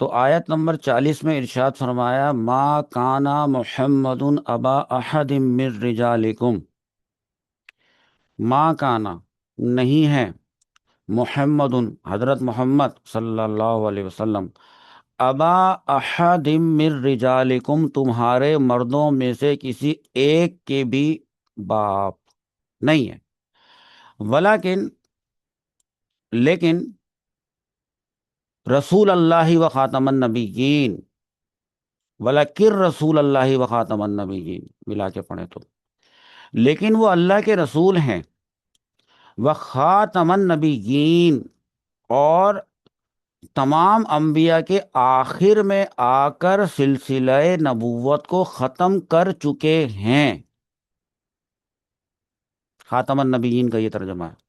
تو آیت نمبر 40 میں ارشاد فرمایا ما کانا محمد ابا احد من رجالکم، ما کانا نہیں ہے، محمد حضرت محمد صلی اللہ علیہ وسلم، ابا احد من رجالکم تمہارے مردوں میں سے کسی ایک کے بھی باپ نہیں ہے، ولیکن لیکن رسول اللہ و خاتم النبیین، ولیکن رسول اللہ و خاتم النبیین ملا کے پڑھیں تو، لیکن وہ اللہ کے رسول ہیں، و خاتم النبیین، اور تمام انبیاء کے آخر میں آ کر سلسلہ نبوت کو ختم کر چکے ہیں۔ خاتم النبیین کا یہ ترجمہ ہے۔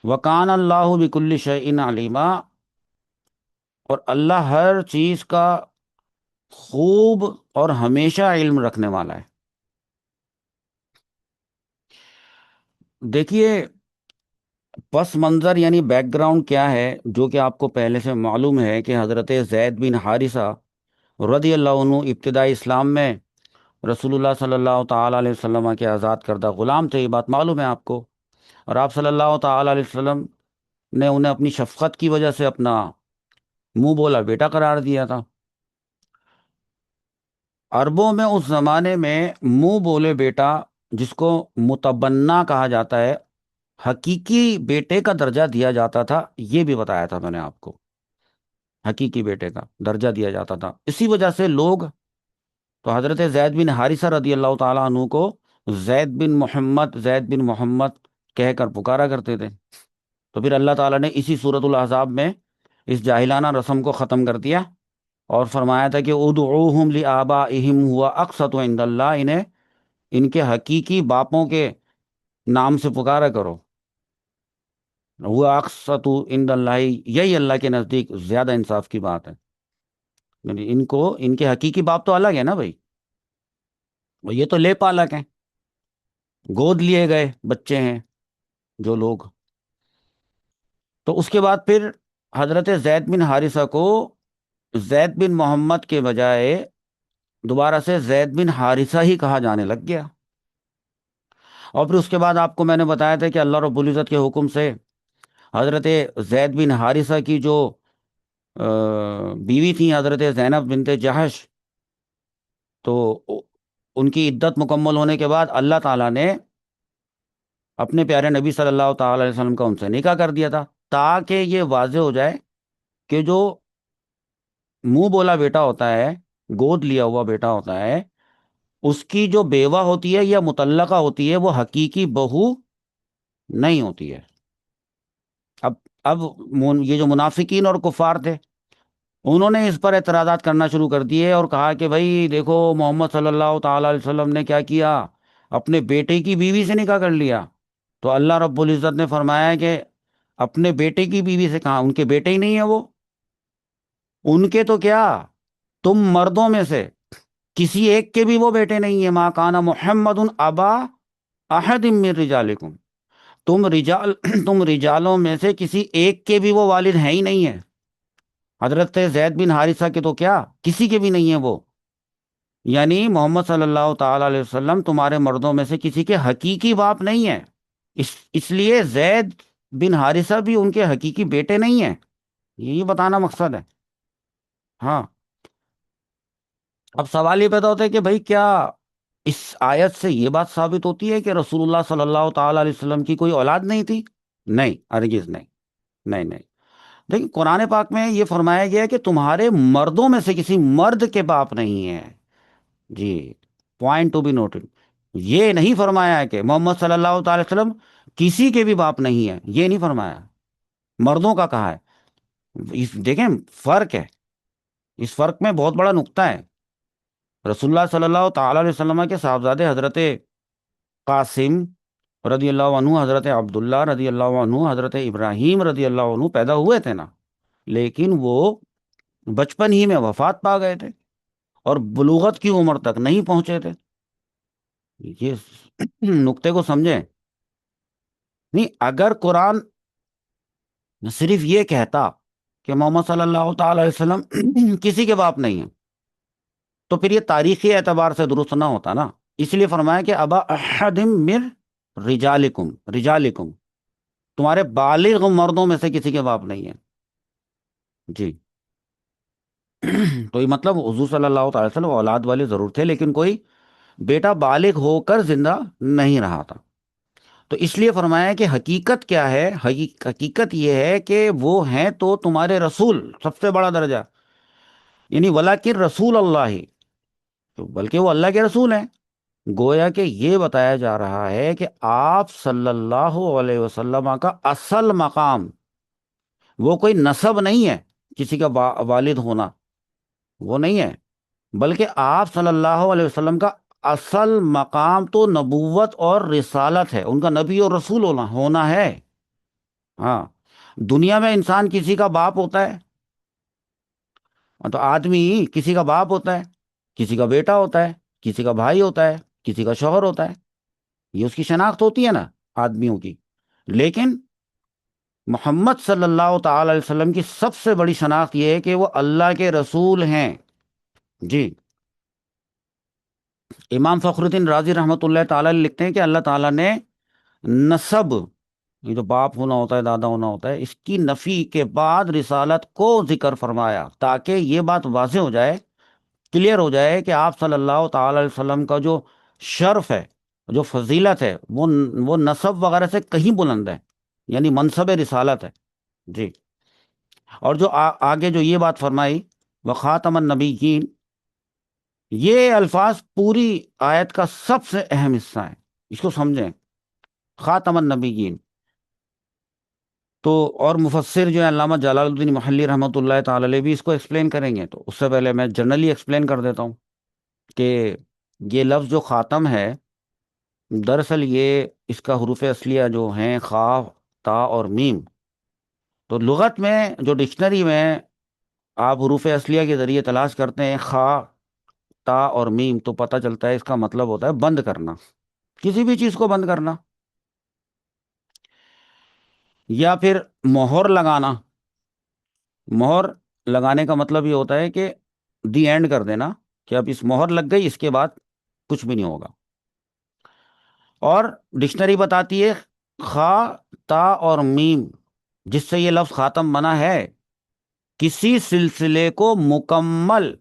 وکان اللہ بکل شیء علیما، اور اللہ ہر چیز کا خوب اور ہمیشہ علم رکھنے والا ہے۔ دیکھیے پس منظر یعنی بیک گراؤنڈ کیا ہے، جو کہ آپ کو پہلے سے معلوم ہے کہ حضرت زید بن حارثہ رضی اللہ عنہ ابتدائی اسلام میں رسول اللہ صلی اللہ تعالیٰ علیہ وسلم کے آزاد کردہ غلام تھے، یہ بات معلوم ہے آپ کو، اور آپ صلی اللہ تعالیٰ علیہ وسلم نے انہیں اپنی شفقت کی وجہ سے اپنا منہ بولا بیٹا قرار دیا تھا۔ عربوں میں اس زمانے میں منہ بولے بیٹا، جس کو متبنہ کہا جاتا ہے، حقیقی بیٹے کا درجہ دیا جاتا تھا، یہ بھی بتایا تھا میں نے آپ کو، حقیقی بیٹے کا درجہ دیا جاتا تھا۔ اسی وجہ سے لوگ تو حضرت زید بن حارثہ رضی اللہ تعالیٰ عنہ کو زید بن محمد کہہ کر پکارا کرتے تھے۔ تو پھر اللہ تعالیٰ نے اسی سورۃ الاحزاب میں اس جاہلانہ رسم کو ختم کر دیا اور فرمایا تھا کہ ادعوہم لآبائہم ہوا اقسط عند اللہ، انہیں ان کے حقیقی باپوں کے نام سے پکارا کرو، وہ اقسط عند اللہ، یہی اللہ کے نزدیک زیادہ انصاف کی بات ہے۔ یعنی ان کے حقیقی باپ تو الگ ہے نا بھائی، یہ تو لے پالک ہیں، گود لیے گئے بچے ہیں جو لوگ۔ تو اس کے بعد پھر حضرت زید بن حارثہ کو زید بن محمد کے بجائے دوبارہ سے زید بن حارثہ ہی کہا جانے لگ گیا۔ اور پھر اس کے بعد آپ کو میں نے بتایا تھا کہ اللہ رب العزت کے حکم سے حضرت زید بن حارثہ کی جو بیوی تھی حضرت زینب بنت جہش، تو ان کی عدت مکمل ہونے کے بعد اللہ تعالیٰ نے اپنے پیارے نبی صلی اللہ تعالیٰ علیہ وسلم کا ان سے نکاح کر دیا تھا، تاکہ یہ واضح ہو جائے کہ جو منہ بولا بیٹا ہوتا ہے، گود لیا ہوا بیٹا ہوتا ہے، اس کی جو بیوہ ہوتی ہے یا مطلقہ ہوتی ہے وہ حقیقی بہو نہیں ہوتی ہے۔ اب یہ جو منافقین اور کفار تھے، انہوں نے اس پر اعتراضات کرنا شروع کر دیے اور کہا کہ بھائی دیکھو محمد صلی اللہ تعالیٰ علیہ وسلم نے کیا کیا، اپنے بیٹے کی بیوی سے نکاح کر لیا۔ تو اللہ رب العزت نے فرمایا کہ اپنے بیٹے کی بیوی سے کہا، ان کے بیٹے ہی نہیں ہیں وہ، ان کے تو کیا، تم مردوں میں سے کسی ایک کے بھی وہ بیٹے نہیں ہیں۔ ما کان محمد ابا احد من رجالکم، تم رجالوں میں سے کسی ایک کے بھی وہ والد ہیں ہی نہیں ہیں۔ حضرت زید بن حارثہ کے تو کیا، کسی کے بھی نہیں ہیں وہ، یعنی محمد صلی اللہ تعالی علیہ وسلم تمہارے مردوں میں سے کسی کے حقیقی باپ نہیں ہیں، اس لیے زید بن حارثہ بھی ان کے حقیقی بیٹے نہیں ہیں، یہی بتانا مقصد ہے۔ ہاں، اب سوال یہ پیدا ہوتا ہے کہ بھائی کیا اس آیت سے یہ بات ثابت ہوتی ہے کہ رسول اللہ صلی اللہ تعالی علیہ وسلم کی کوئی اولاد نہیں تھی؟ نہیں، ہرگز نہیں، نہیں نہیں۔ دیکھیں قرآن پاک میں یہ فرمایا گیا ہے کہ تمہارے مردوں میں سے کسی مرد کے باپ نہیں ہیں، جی، پوائنٹ ٹو بی نوٹڈ۔ یہ نہیں فرمایا ہے کہ محمد صلی اللہ تعالی وسلم کسی کے بھی باپ نہیں ہیں، یہ نہیں فرمایا، مردوں کا کہا ہے۔ دیکھیں فرق ہے، اس فرق میں بہت بڑا نقطہ ہے۔ رسول اللہ صلی اللہ تعالی علیہ وسلم کے صاحبزادے حضرت قاسم رضی اللہ عنہ، حضرت عبداللہ رضی اللہ عنہ، حضرت ابراہیم رضی اللہ عنہ پیدا ہوئے تھے نا، لیکن وہ بچپن ہی میں وفات پا گئے تھے اور بلوغت کی عمر تک نہیں پہنچے تھے۔ یہ نقطے کو سمجھیں۔ نہیں، اگر قرآن صرف یہ کہتا کہ محمد صلی اللہ تعالی علیہ وسلم کسی کے باپ نہیں ہیں، تو پھر یہ تاریخی اعتبار سے درست نہ ہوتا نا. اس لیے فرمایا کہ ابا احد من رجالکم، رجالکم، تمہارے بالغ مردوں میں سے کسی کے باپ نہیں ہیں. جی. تو یہ مطلب حضور صلی اللہ تعالی وسلم اولاد والے ضرور تھے، لیکن کوئی بیٹا بالغ ہو کر زندہ نہیں رہا تھا. تو اس لیے فرمایا کہ حقیقت کیا ہے، حقیقت یہ ہے کہ وہ ہیں تو تمہارے رسول، سب سے بڑا درجہ، یعنی ولیکن رسول اللہ، تو بلکہ وہ اللہ کے رسول ہیں. گویا کہ یہ بتایا جا رہا ہے کہ آپ صلی اللہ علیہ وسلم کا اصل مقام وہ کوئی نسب نہیں ہے، کسی کا والد ہونا وہ نہیں ہے، بلکہ آپ صلی اللہ علیہ وسلم کا اصل مقام تو نبوت اور رسالت ہے، ان کا نبی اور رسول ہونا ہے. ہاں. دنیا میں انسان کسی کا باپ ہوتا ہے، تو آدمی کسی کا باپ ہوتا ہے، کسی کا بیٹا ہوتا ہے، کسی کا بھائی ہوتا ہے، کسی کا شوہر ہوتا ہے، یہ اس کی شناخت ہوتی ہے نا آدمیوں کی. لیکن محمد صلی اللہ تعالی علیہ وسلم کی سب سے بڑی شناخت یہ ہے کہ وہ اللہ کے رسول ہیں. جی. امام فخر الدین رازی رحمۃ اللہ تعالی لکھتے ہیں کہ اللہ تعالیٰ نے نسب، یہ جو باپ ہونا ہوتا ہے، دادا ہونا ہوتا ہے، اس کی نفی کے بعد رسالت کو ذکر فرمایا تاکہ یہ بات واضح ہو جائے، کلیئر ہو جائے کہ آپ صلی اللہ تعالی علیہ وسلم کا جو شرف ہے، جو فضیلت ہے، وہ نسب وغیرہ سے کہیں بلند ہے، یعنی منصب رسالت ہے. جی. اور جو آگے جو یہ بات فرمائی وخاتم النبیین، یہ الفاظ پوری آیت کا سب سے اہم حصہ ہے، اس کو سمجھیں. خاتم النبیین. تو اور مفسر جو ہے علامہ جلال الدین محلی رحمۃ اللہ تعالی علیہ بھی اس کو ایکسپلین کریں گے، تو اس سے پہلے میں جنرلی ایکسپلین کر دیتا ہوں کہ یہ لفظ جو خاتم ہے، دراصل یہ اس کا حروف اصلیہ جو ہیں خا، تا اور میم. تو لغت میں جو ڈکشنری میں آپ حروف اصلیہ کے ذریعے تلاش کرتے ہیں خا، تا اور میم، تو پتہ چلتا ہے اس کا مطلب ہوتا ہے بند کرنا، کسی بھی چیز کو بند کرنا، یا پھر مہر لگانا. مہر لگانے کا مطلب یہ ہوتا ہے کہ دی اینڈ کر دینا، کہ اب اس مہر لگ گئی، اس کے بعد کچھ بھی نہیں ہوگا. اور ڈکشنری بتاتی ہے خا، تا اور میم جس سے یہ لفظ خاتم بنا ہے، کسی سلسلے کو مکمل،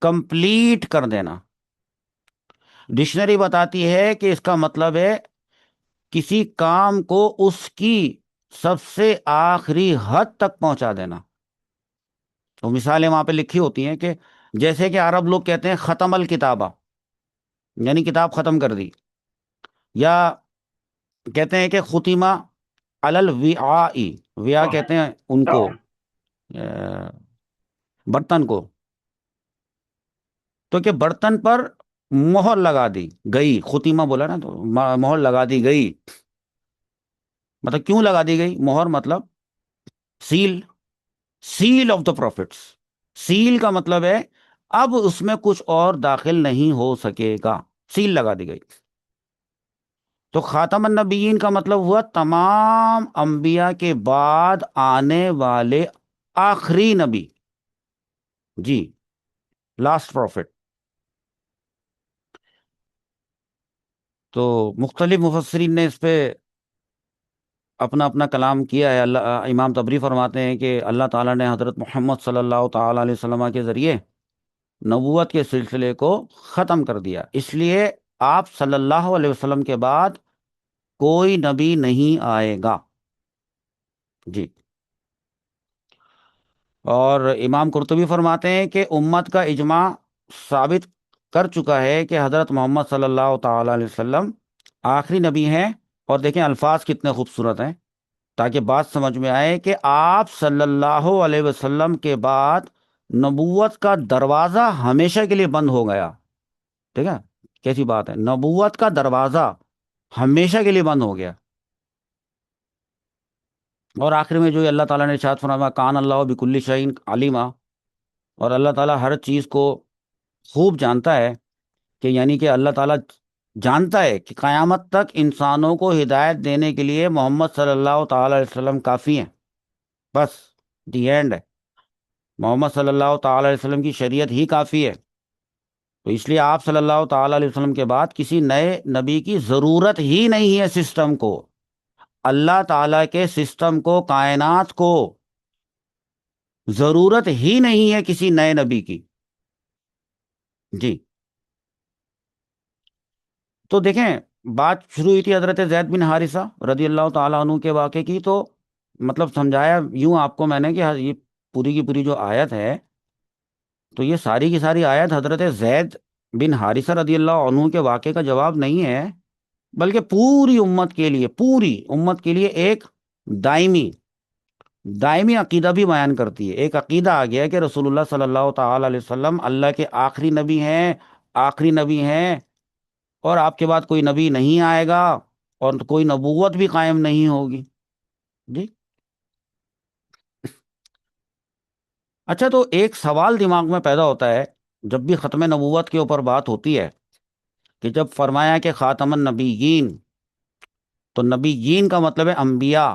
کمپلیٹ کر دینا. ڈکشنری بتاتی ہے کہ اس کا مطلب ہے کسی کام کو اس کی سب سے آخری حد تک پہنچا دینا. تو مثالیں وہاں پہ لکھی ہوتی ہیں کہ جیسے کہ عرب لوگ کہتے ہیں ختم الکتابہ، یعنی کتاب ختم کر دی، یا کہتے ہیں کہ ختیمہ علی الوعاء، وعاء کہتے ہیں ان کو، برتن کو، تو کہ برتن پر مہر لگا دی گئی، ختیمہ بولا نا، تو مہر لگا دی گئی. مطلب کیوں لگا دی گئی مہر؟ مطلب sale, sale of the profits. Sale کا مطلب ہے اب اس میں کچھ اور داخل نہیں ہو سکے گا، سیل لگا دی گئی. تو خاتم النبیین کا مطلب ہوا تمام انبیاء کے بعد آنے والے آخری نبی. جی. Last prophet. تو مختلف مفسرین نے اس پہ اپنا اپنا کلام کیا ہے. امام طبری فرماتے ہیں کہ اللہ تعالیٰ نے حضرت محمد صلی اللہ تعالی علیہ وسلم کے ذریعے نبوت کے سلسلے کو ختم کر دیا، اس لیے آپ صلی اللہ علیہ وسلم کے بعد کوئی نبی نہیں آئے گا. جی. اور امام قرطبی فرماتے ہیں کہ امت کا اجماع ثابت کر چکا ہے کہ حضرت محمد صلی اللہ تعالی علیہ وسلم آخری نبی ہیں. اور دیکھیں الفاظ کتنے خوبصورت ہیں تاکہ بات سمجھ میں آئے کہ آپ صلی اللہ علیہ وسلم کے بعد نبوت کا دروازہ ہمیشہ کے لیے بند ہو گیا. ٹھیک ہے، کیسی بات ہے، نبوت کا دروازہ ہمیشہ کے لیے بند ہو گیا. اور آخر میں جو اللہ تعالیٰ نے ارشاد فرمایا کان اللہ بکل شیء علیما، اور اللہ تعالیٰ ہر چیز کو خوب جانتا ہے، کہ یعنی کہ اللہ تعالیٰ جانتا ہے کہ قیامت تک انسانوں کو ہدایت دینے کے لیے محمد صلی اللہ تعالی علیہ وسلم کافی ہیں، بس دی اینڈ ہے. محمد صلی اللہ تعالی علیہ وسلم کی شریعت ہی کافی ہے. تو اس لیے آپ صلی اللہ تعالی علیہ وسلم کے بعد کسی نئے نبی کی ضرورت ہی نہیں ہے سسٹم کو. اللہ تعالیٰ کے سسٹم کو، کائنات کو ضرورت ہی نہیں ہے کسی نئے نبی کی. جی. تو دیکھیں، بات شروع ہوئی تھی حضرت زید بن حارثہ رضی اللہ تعالیٰ عنہ کے واقعے کی. تو مطلب سمجھایا یوں آپ کو میں نے کہ یہ پوری کی پوری جو آیت ہے، تو یہ ساری کی ساری آیت حضرت زید بن حارثہ رضی اللہ عنہ کے واقعے کا جواب نہیں ہے، بلکہ پوری امت کے لیے، پوری امت کے لیے ایک دائمی دائمی عقیدہ بھی بیان کرتی ہے. ایک عقیدہ آ گیا ہے کہ رسول اللہ صلی اللہ تعالی علیہ وسلم اللہ کے آخری نبی ہیں، آخری نبی ہیں، اور آپ کے بعد کوئی نبی نہیں آئے گا اور کوئی نبوت بھی قائم نہیں ہوگی. جی. اچھا، تو ایک سوال دماغ میں پیدا ہوتا ہے جب بھی ختم نبوت کے اوپر بات ہوتی ہے، کہ جب فرمایا کہ خاتم النبیین، تو نبیین کا مطلب ہے انبیاء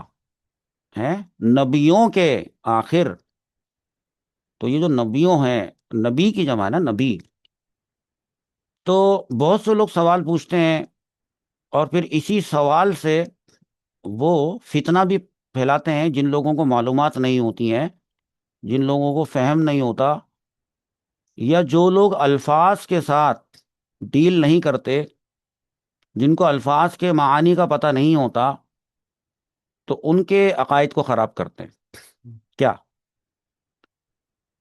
ہیں، نبیوں کے آخر. تو یہ جو نبیوں ہیں، نبی کی جمع ہے نا، نبی. تو بہت سے لوگ سوال پوچھتے ہیں، اور پھر اسی سوال سے وہ فتنہ بھی پھیلاتے ہیں. جن لوگوں کو معلومات نہیں ہوتی ہیں، جن لوگوں کو فہم نہیں ہوتا، یا جو لوگ الفاظ کے ساتھ ڈیل نہیں کرتے، جن کو الفاظ کے معانی کا پتہ نہیں ہوتا، تو ان کے عقائد کو خراب کرتے ہیں. کیا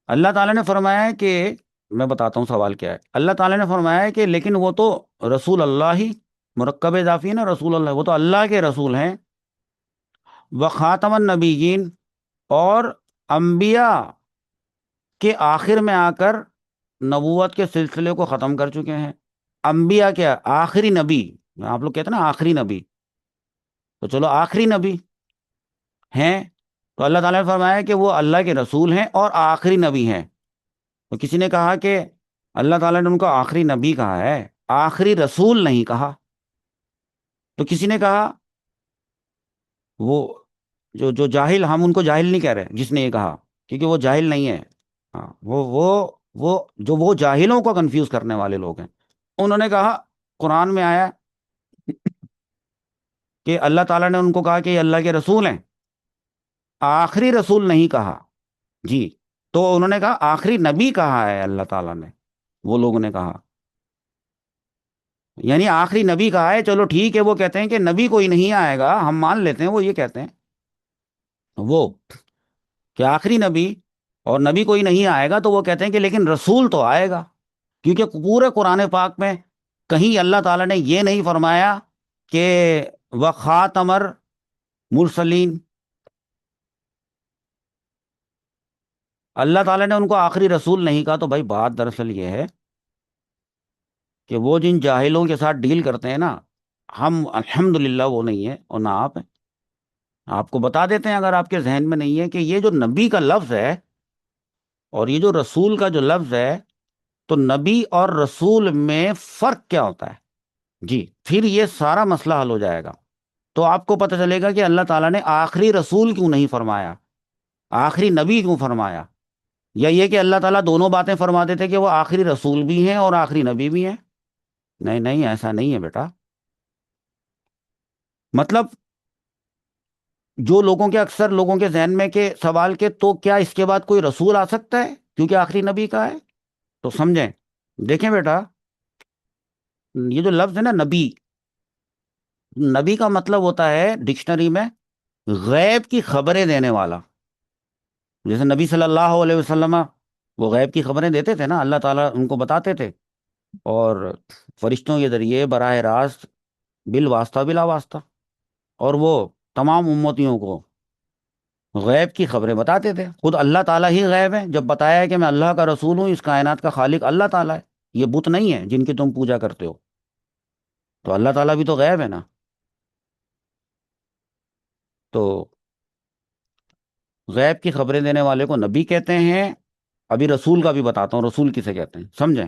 اللہ تعالیٰ نے فرمایا ہے کہ، میں بتاتا ہوں سوال کیا ہے. اللہ تعالیٰ نے فرمایا ہے کہ لیکن وہ تو رسول اللہ ہی، مرکب اضافی ہے نا، رسول اللہ، وہ تو اللہ کے رسول ہیں. وخاتم النبیین، اور انبیاء کے آخر میں آ کر نبوت کے سلسلے کو ختم کر چکے ہیں. انبیاء کیا؟ آخری نبی. آپ لوگ کہتے ہیں نا آخری نبی، تو چلو آخری نبی ہیں. تو اللہ تعالیٰ نے فرمایا کہ وہ اللہ کے رسول ہیں اور آخری نبی ہیں. تو کسی نے کہا کہ اللہ تعالیٰ نے ان کو آخری نبی کہا ہے، آخری رسول نہیں کہا. تو کسی نے کہا وہ جو جاہل، ہم ان کو جاہل نہیں کہہ رہے جس نے یہ کہا، کیونکہ وہ جاہل نہیں ہے. ہاں، وہ جاہلوں کو کنفیوز کرنے والے لوگ ہیں. انہوں نے کہا قرآن میں آیا کہ اللہ تعالیٰ نے ان کو کہا کہ یہ اللہ کے رسول ہیں، آخری رسول نہیں کہا. جی. تو انہوں نے کہا آخری نبی کہا ہے اللہ تعالیٰ نے. وہ لوگوں نے کہا یعنی آخری نبی کہا ہے. چلو ٹھیک ہے، وہ کہتے ہیں کہ نبی کوئی نہیں آئے گا، ہم مان لیتے ہیں. وہ یہ کہتے ہیں وہ کہ آخری نبی اور نبی کوئی نہیں آئے گا، تو وہ کہتے ہیں کہ لیکن رسول تو آئے گا. کیونکہ پورے قرآن پاک میں کہیں اللہ تعالیٰ نے یہ نہیں فرمایا کہ وخاتمر مرسلین. اللہ تعالیٰ نے ان کو آخری رسول نہیں کہا. تو بھائی بات دراصل یہ ہے کہ وہ جن جاہلوں کے ساتھ ڈیل کرتے ہیں نا، ہم الحمدللہ وہ نہیں ہے اور نہ آپ ہیں. آپ کو بتا دیتے ہیں اگر آپ کے ذہن میں نہیں ہے کہ یہ جو نبی کا لفظ ہے اور یہ جو رسول کا جو لفظ ہے، تو نبی اور رسول میں فرق کیا ہوتا ہے. جی. پھر یہ سارا مسئلہ حل ہو جائے گا. تو آپ کو پتہ چلے گا کہ اللہ تعالیٰ نے آخری رسول کیوں نہیں فرمایا، آخری نبی کیوں فرمایا. یا یہ کہ اللہ تعالیٰ دونوں باتیں فرما دیتے کہ وہ آخری رسول بھی ہیں اور آخری نبی بھی ہیں. نہیں نہیں، ایسا نہیں ہے بیٹا. مطلب جو لوگوں کے، اکثر لوگوں کے ذہن میں کہ سوال کے، تو کیا اس کے بعد کوئی رسول آ سکتا ہے کیونکہ آخری نبی کا ہے؟ تو سمجھیں. دیکھیں بیٹا، یہ جو لفظ ہے نا نبی، نبی کا مطلب ہوتا ہے ڈکشنری میں غیب کی خبریں دینے والا. جیسے نبی صلی اللہ علیہ وسلم، وہ غیب کی خبریں دیتے تھے نا، اللہ تعالیٰ ان کو بتاتے تھے، اور فرشتوں کے ذریعے براہ راست، بالواسطہ بلا واسطہ، اور وہ تمام امتیوں کو غیب کی خبریں بتاتے تھے. خود اللہ تعالیٰ ہی غیب ہے. جب بتایا ہے کہ میں اللہ کا رسول ہوں، اس کائنات کا خالق اللہ تعالیٰ ہے، یہ بت نہیں ہے جن کی تم پوجا کرتے ہو. تو اللہ تعالیٰ بھی تو غیب ہے نا. تو غیب کی خبریں دینے والے کو نبی کہتے ہیں. ابھی رسول کا بھی بتاتا ہوں، رسول کسے کہتے ہیں سمجھیں.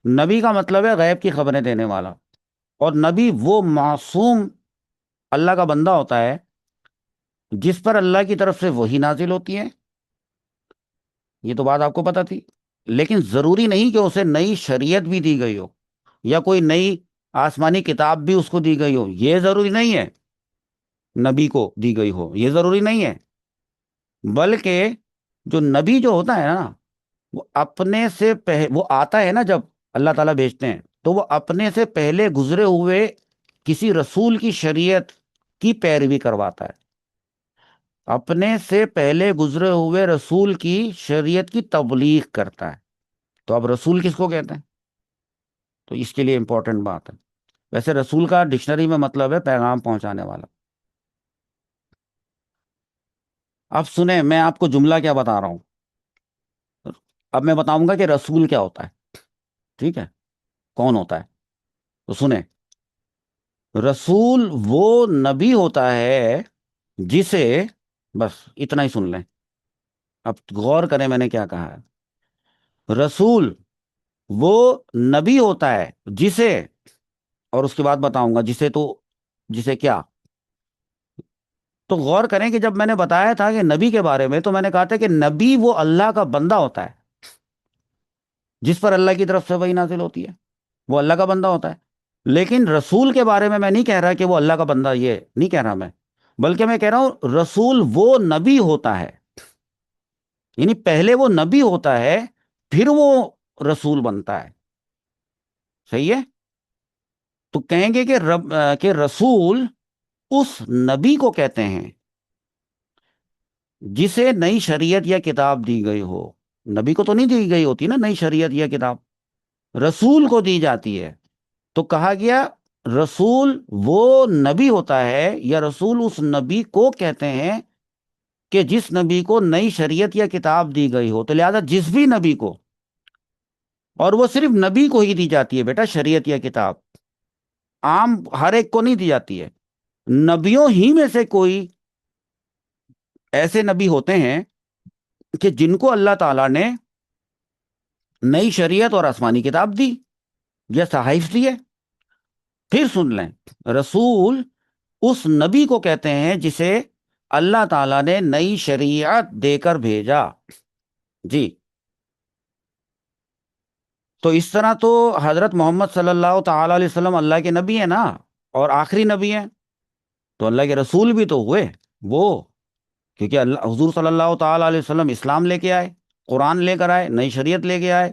نبی کا مطلب ہے غیب کی خبریں دینے والا. اور نبی وہ معصوم اللہ کا بندہ ہوتا ہے جس پر اللہ کی طرف سے وحی نازل ہوتی ہے یہ تو بات آپ کو پتہ تھی، لیکن ضروری نہیں کہ اسے نئی شریعت بھی دی گئی ہو یا کوئی نئی آسمانی کتاب بھی اس کو دی گئی ہو، یہ ضروری نہیں ہے، نبی کو دی گئی ہو یہ ضروری نہیں ہے، بلکہ جو نبی جو ہوتا ہے نا، وہ اپنے سے وہ آتا ہے نا جب اللہ تعالیٰ بھیجتے ہیں، تو وہ اپنے سے پہلے گزرے ہوئے کسی رسول کی شریعت کی پیروی کرواتا ہے، اپنے سے پہلے گزرے ہوئے رسول کی شریعت کی تبلیغ کرتا ہے۔ تو اب رسول کس کو کہتے ہیں؟ تو اس کے لیے امپورٹنٹ بات ہے۔ ویسے رسول کا ڈکشنری میں مطلب ہے پیغام پہنچانے والا۔ اب سنیں میں آپ کو جملہ کیا بتا رہا ہوں، اب میں بتاؤں گا کہ رسول کیا ہوتا ہے، ٹھیک ہے، کون ہوتا ہے، تو سنیں، رسول وہ نبی ہوتا ہے جسے، بس اتنا ہی سن لیں، اب غور کریں میں نے کیا کہا ہے، رسول وہ نبی ہوتا ہے جسے، اور اس کے بعد بتاؤں گا جسے، تو جسے کیا، تو غور کریں کہ جب میں نے بتایا تھا کہ نبی کے بارے میں، تو میں نے کہا تھا کہ نبی وہ اللہ کا بندہ ہوتا ہے جس پر اللہ کی طرف سے وحی نازل ہوتی ہے، وہ اللہ کا بندہ ہوتا ہے۔ لیکن رسول کے بارے میں نہیں کہہ رہا کہ وہ اللہ کا بندہ، یہ نہیں کہہ رہا میں، بلکہ میں کہہ رہا ہوں رسول وہ نبی ہوتا ہے، یعنی پہلے وہ نبی ہوتا ہے پھر وہ رسول بنتا ہے، صحیح ہے؟ تو کہیں گے کہ رسول اس نبی کو کہتے ہیں جسے نئی شریعت یا کتاب دی گئی ہو۔ نبی کو تو نہیں دی گئی ہوتی نا نئی شریعت یا کتاب، رسول کو دی جاتی ہے۔ تو کہا گیا رسول وہ نبی ہوتا ہے یا رسول اس نبی کو کہتے ہیں کہ جس نبی کو نئی شریعت یا کتاب دی گئی ہو۔ تو لہذا جس بھی نبی کو، اور وہ صرف نبی کو ہی دی جاتی ہے بیٹا شریعت یا کتاب، عام ہر ایک کو نہیں دی جاتی ہے، نبیوں ہی میں سے کوئی ایسے نبی ہوتے ہیں کہ جن کو اللہ تعالیٰ نے نئی شریعت اور آسمانی کتاب دی یا صحائف دی ہے۔ پھر سن لیں، رسول اس نبی کو کہتے ہیں جسے اللہ تعالیٰ نے نئی شریعت دے کر بھیجا، جی۔ تو اس طرح تو حضرت محمد صلی اللہ تعالی علیہ وسلم اللہ کے نبی ہیں نا، اور آخری نبی ہیں، تو اللہ کے رسول بھی تو ہوئے وہ، کیونکہ اللہ حضور صلی اللہ تعالی علیہ وسلم اسلام لے کے آئے، قرآن لے کر آئے، نئی شریعت لے کے آئے،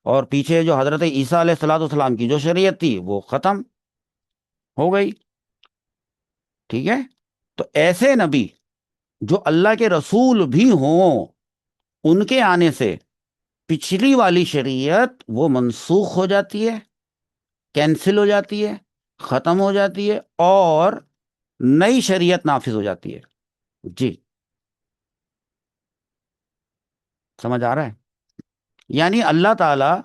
اور پیچھے جو حضرت عیسیٰ علیہ السلام کی جو شریعت تھی وہ ختم ہو گئی، ٹھیک ہے؟ تو ایسے نبی جو اللہ کے رسول بھی ہوں، ان کے آنے سے پچھلی والی شریعت وہ منسوخ ہو جاتی ہے، کینسل ہو جاتی ہے، ختم ہو جاتی ہے، اور نئی شریعت نافذ ہو جاتی ہے، جی۔ سمجھ آ رہا ہے؟ یعنی اللہ تعالیٰ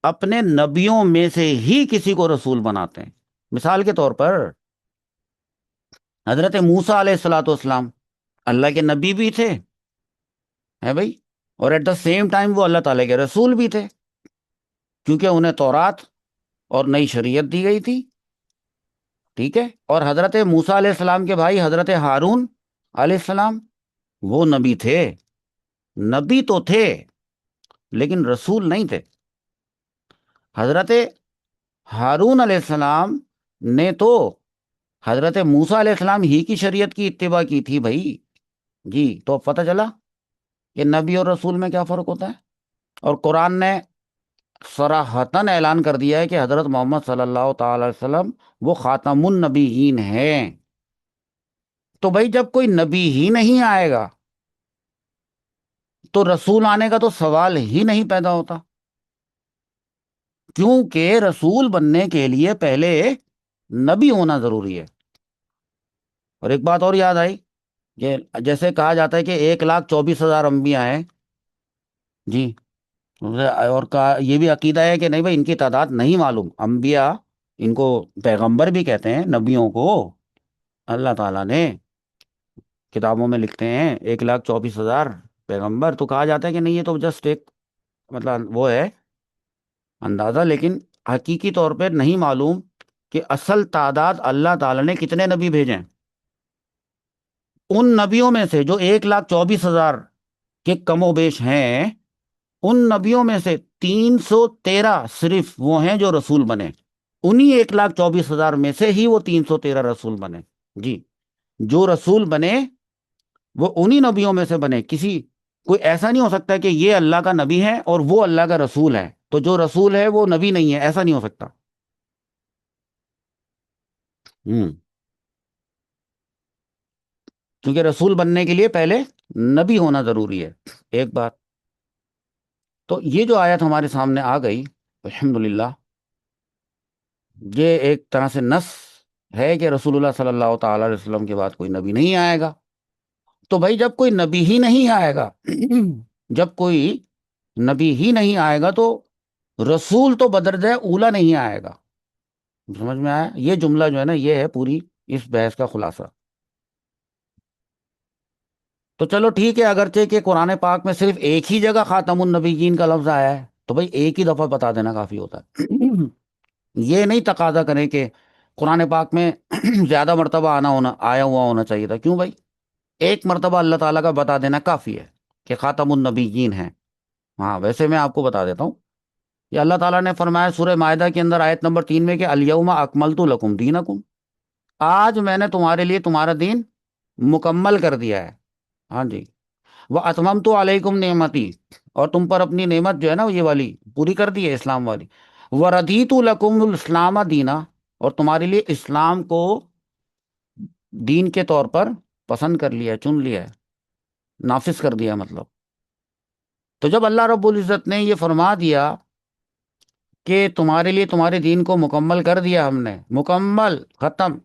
اپنے نبیوں میں سے ہی کسی کو رسول بناتے ہیں۔ مثال کے طور پر حضرت موسیٰ علیہ السلام اللہ کے نبی بھی تھے، ہے بھائی، اور ایٹ دا سیم ٹائم وہ اللہ تعالیٰ کے رسول بھی تھے، کیونکہ انہیں تورات اور نئی شریعت دی گئی تھی، ٹھیک ہے؟ اور حضرت موسیٰ علیہ السلام کے بھائی حضرت ہارون علیہ السلام وہ نبی تھے، نبی تو تھے لیکن رسول نہیں تھے۔ حضرت ہارون علیہ السلام نے تو حضرت موسیٰ علیہ السلام ہی کی شریعت کی اتباع کی تھی بھائی، جی۔ تو پتہ چلا کہ نبی اور رسول میں کیا فرق ہوتا ہے۔ اور قرآن نے صراحتاً اعلان کر دیا ہے کہ حضرت محمد صلی اللہ تعالی علیہ وسلم وہ خاتم النبیین ہیں۔ تو بھائی جب کوئی نبی ہی نہیں آئے گا تو رسول آنے کا تو سوال ہی نہیں پیدا ہوتا، کیونکہ رسول بننے کے لیے پہلے نبی ہونا ضروری ہے۔ اور ایک بات اور یاد آئی کہ جیسے کہا جاتا ہے کہ 1,24,000 انبیاء ہیں، جی، اور یہ بھی عقیدہ ہے کہ نہیں بھائی ان کی تعداد نہیں معلوم، انبیاء ان کو پیغمبر بھی کہتے ہیں، نبیوں کو اللہ تعالیٰ نے کتابوں میں لکھتے ہیں 1,24,000 پیغمبر، تو کہا جاتا ہے کہ نہیں یہ تو جسٹ ایک مطلب وہ ہے اندازہ، لیکن حقیقی طور پہ نہیں معلوم کہ اصل تعداد اللہ تعالیٰ نے کتنے نبی بھیجے ہیں۔ ان نبیوں میں سے جو 1,24,000 کے کم و بیش ہیں، ان نبیوں میں سے 313 صرف وہ ہیں جو رسول بنے، انہی 1,24,000 میں سے ہی وہ 313 رسول بنے۔ جی، جو رسول بنے وہ انہی نبیوں میں سے بنے، کوئی ایسا نہیں ہو سکتا کہ یہ اللہ کا نبی ہے اور وہ اللہ کا رسول ہے، تو جو رسول ہے وہ نبی نہیں ہے، ایسا نہیں ہو سکتا۔ ہوں کیونکہ رسول بننے کے لیے پہلے نبی ہونا ضروری ہے، ایک بات۔ تو یہ جو آیت ہمارے سامنے آ گئی، الحمدللہ، یہ ایک طرح سے نص ہے کہ رسول اللہ صلی اللہ تعالی علیہ وسلم کے بعد کوئی نبی نہیں آئے گا۔ تو بھائی جب کوئی نبی ہی نہیں آئے گا جب کوئی نبی ہی نہیں آئے گا تو رسول تو بدرجہ اولا نہیں آئے گا۔ سمجھ میں آیا؟ یہ جملہ جو ہے نا، یہ ہے پوری اس بحث کا خلاصہ۔ تو چلو ٹھیک ہے، اگرچہ کہ قرآن پاک میں صرف ایک ہی جگہ خاتم النبیین کا لفظ آیا ہے، تو بھائی ایک ہی دفعہ بتا دینا کافی ہوتا ہے۔ یہ نہیں تقاضا کریں کہ قرآن پاک میں زیادہ مرتبہ آیا ہوا ہونا چاہیے تھا، کیوں بھائی؟ ایک مرتبہ اللہ تعالیٰ کا بتا دینا کافی ہے کہ خاتم النبیین ہیں۔ ہاں ویسے میں آپ کو بتا دیتا ہوں، یہ اللہ تعالیٰ نے فرمایا سورہ مائدہ کے اندر آیت نمبر 3 میں کہ الیوم اکملت لکم دینکم، آج میں نے تمہارے لیے تمہارا دین مکمل کر دیا ہے۔ ہاں جی، وہ اتممت علیکم نعمتی، اور تم پر اپنی نعمت جو ہے نا یہ والی پوری کر دی ہے، اسلام والی۔ وردیت لکم الاسلام دینا، اور تمہارے لیے اسلام کو دین کے طور پر پسند کر لیا ہے، چن لیا ہے، نافذ کر دیا مطلب۔ تو جب اللہ رب العزت نے یہ فرما دیا کہ تمہارے لیے تمہارے دین کو مکمل کر دیا ہم نے، مکمل ختم،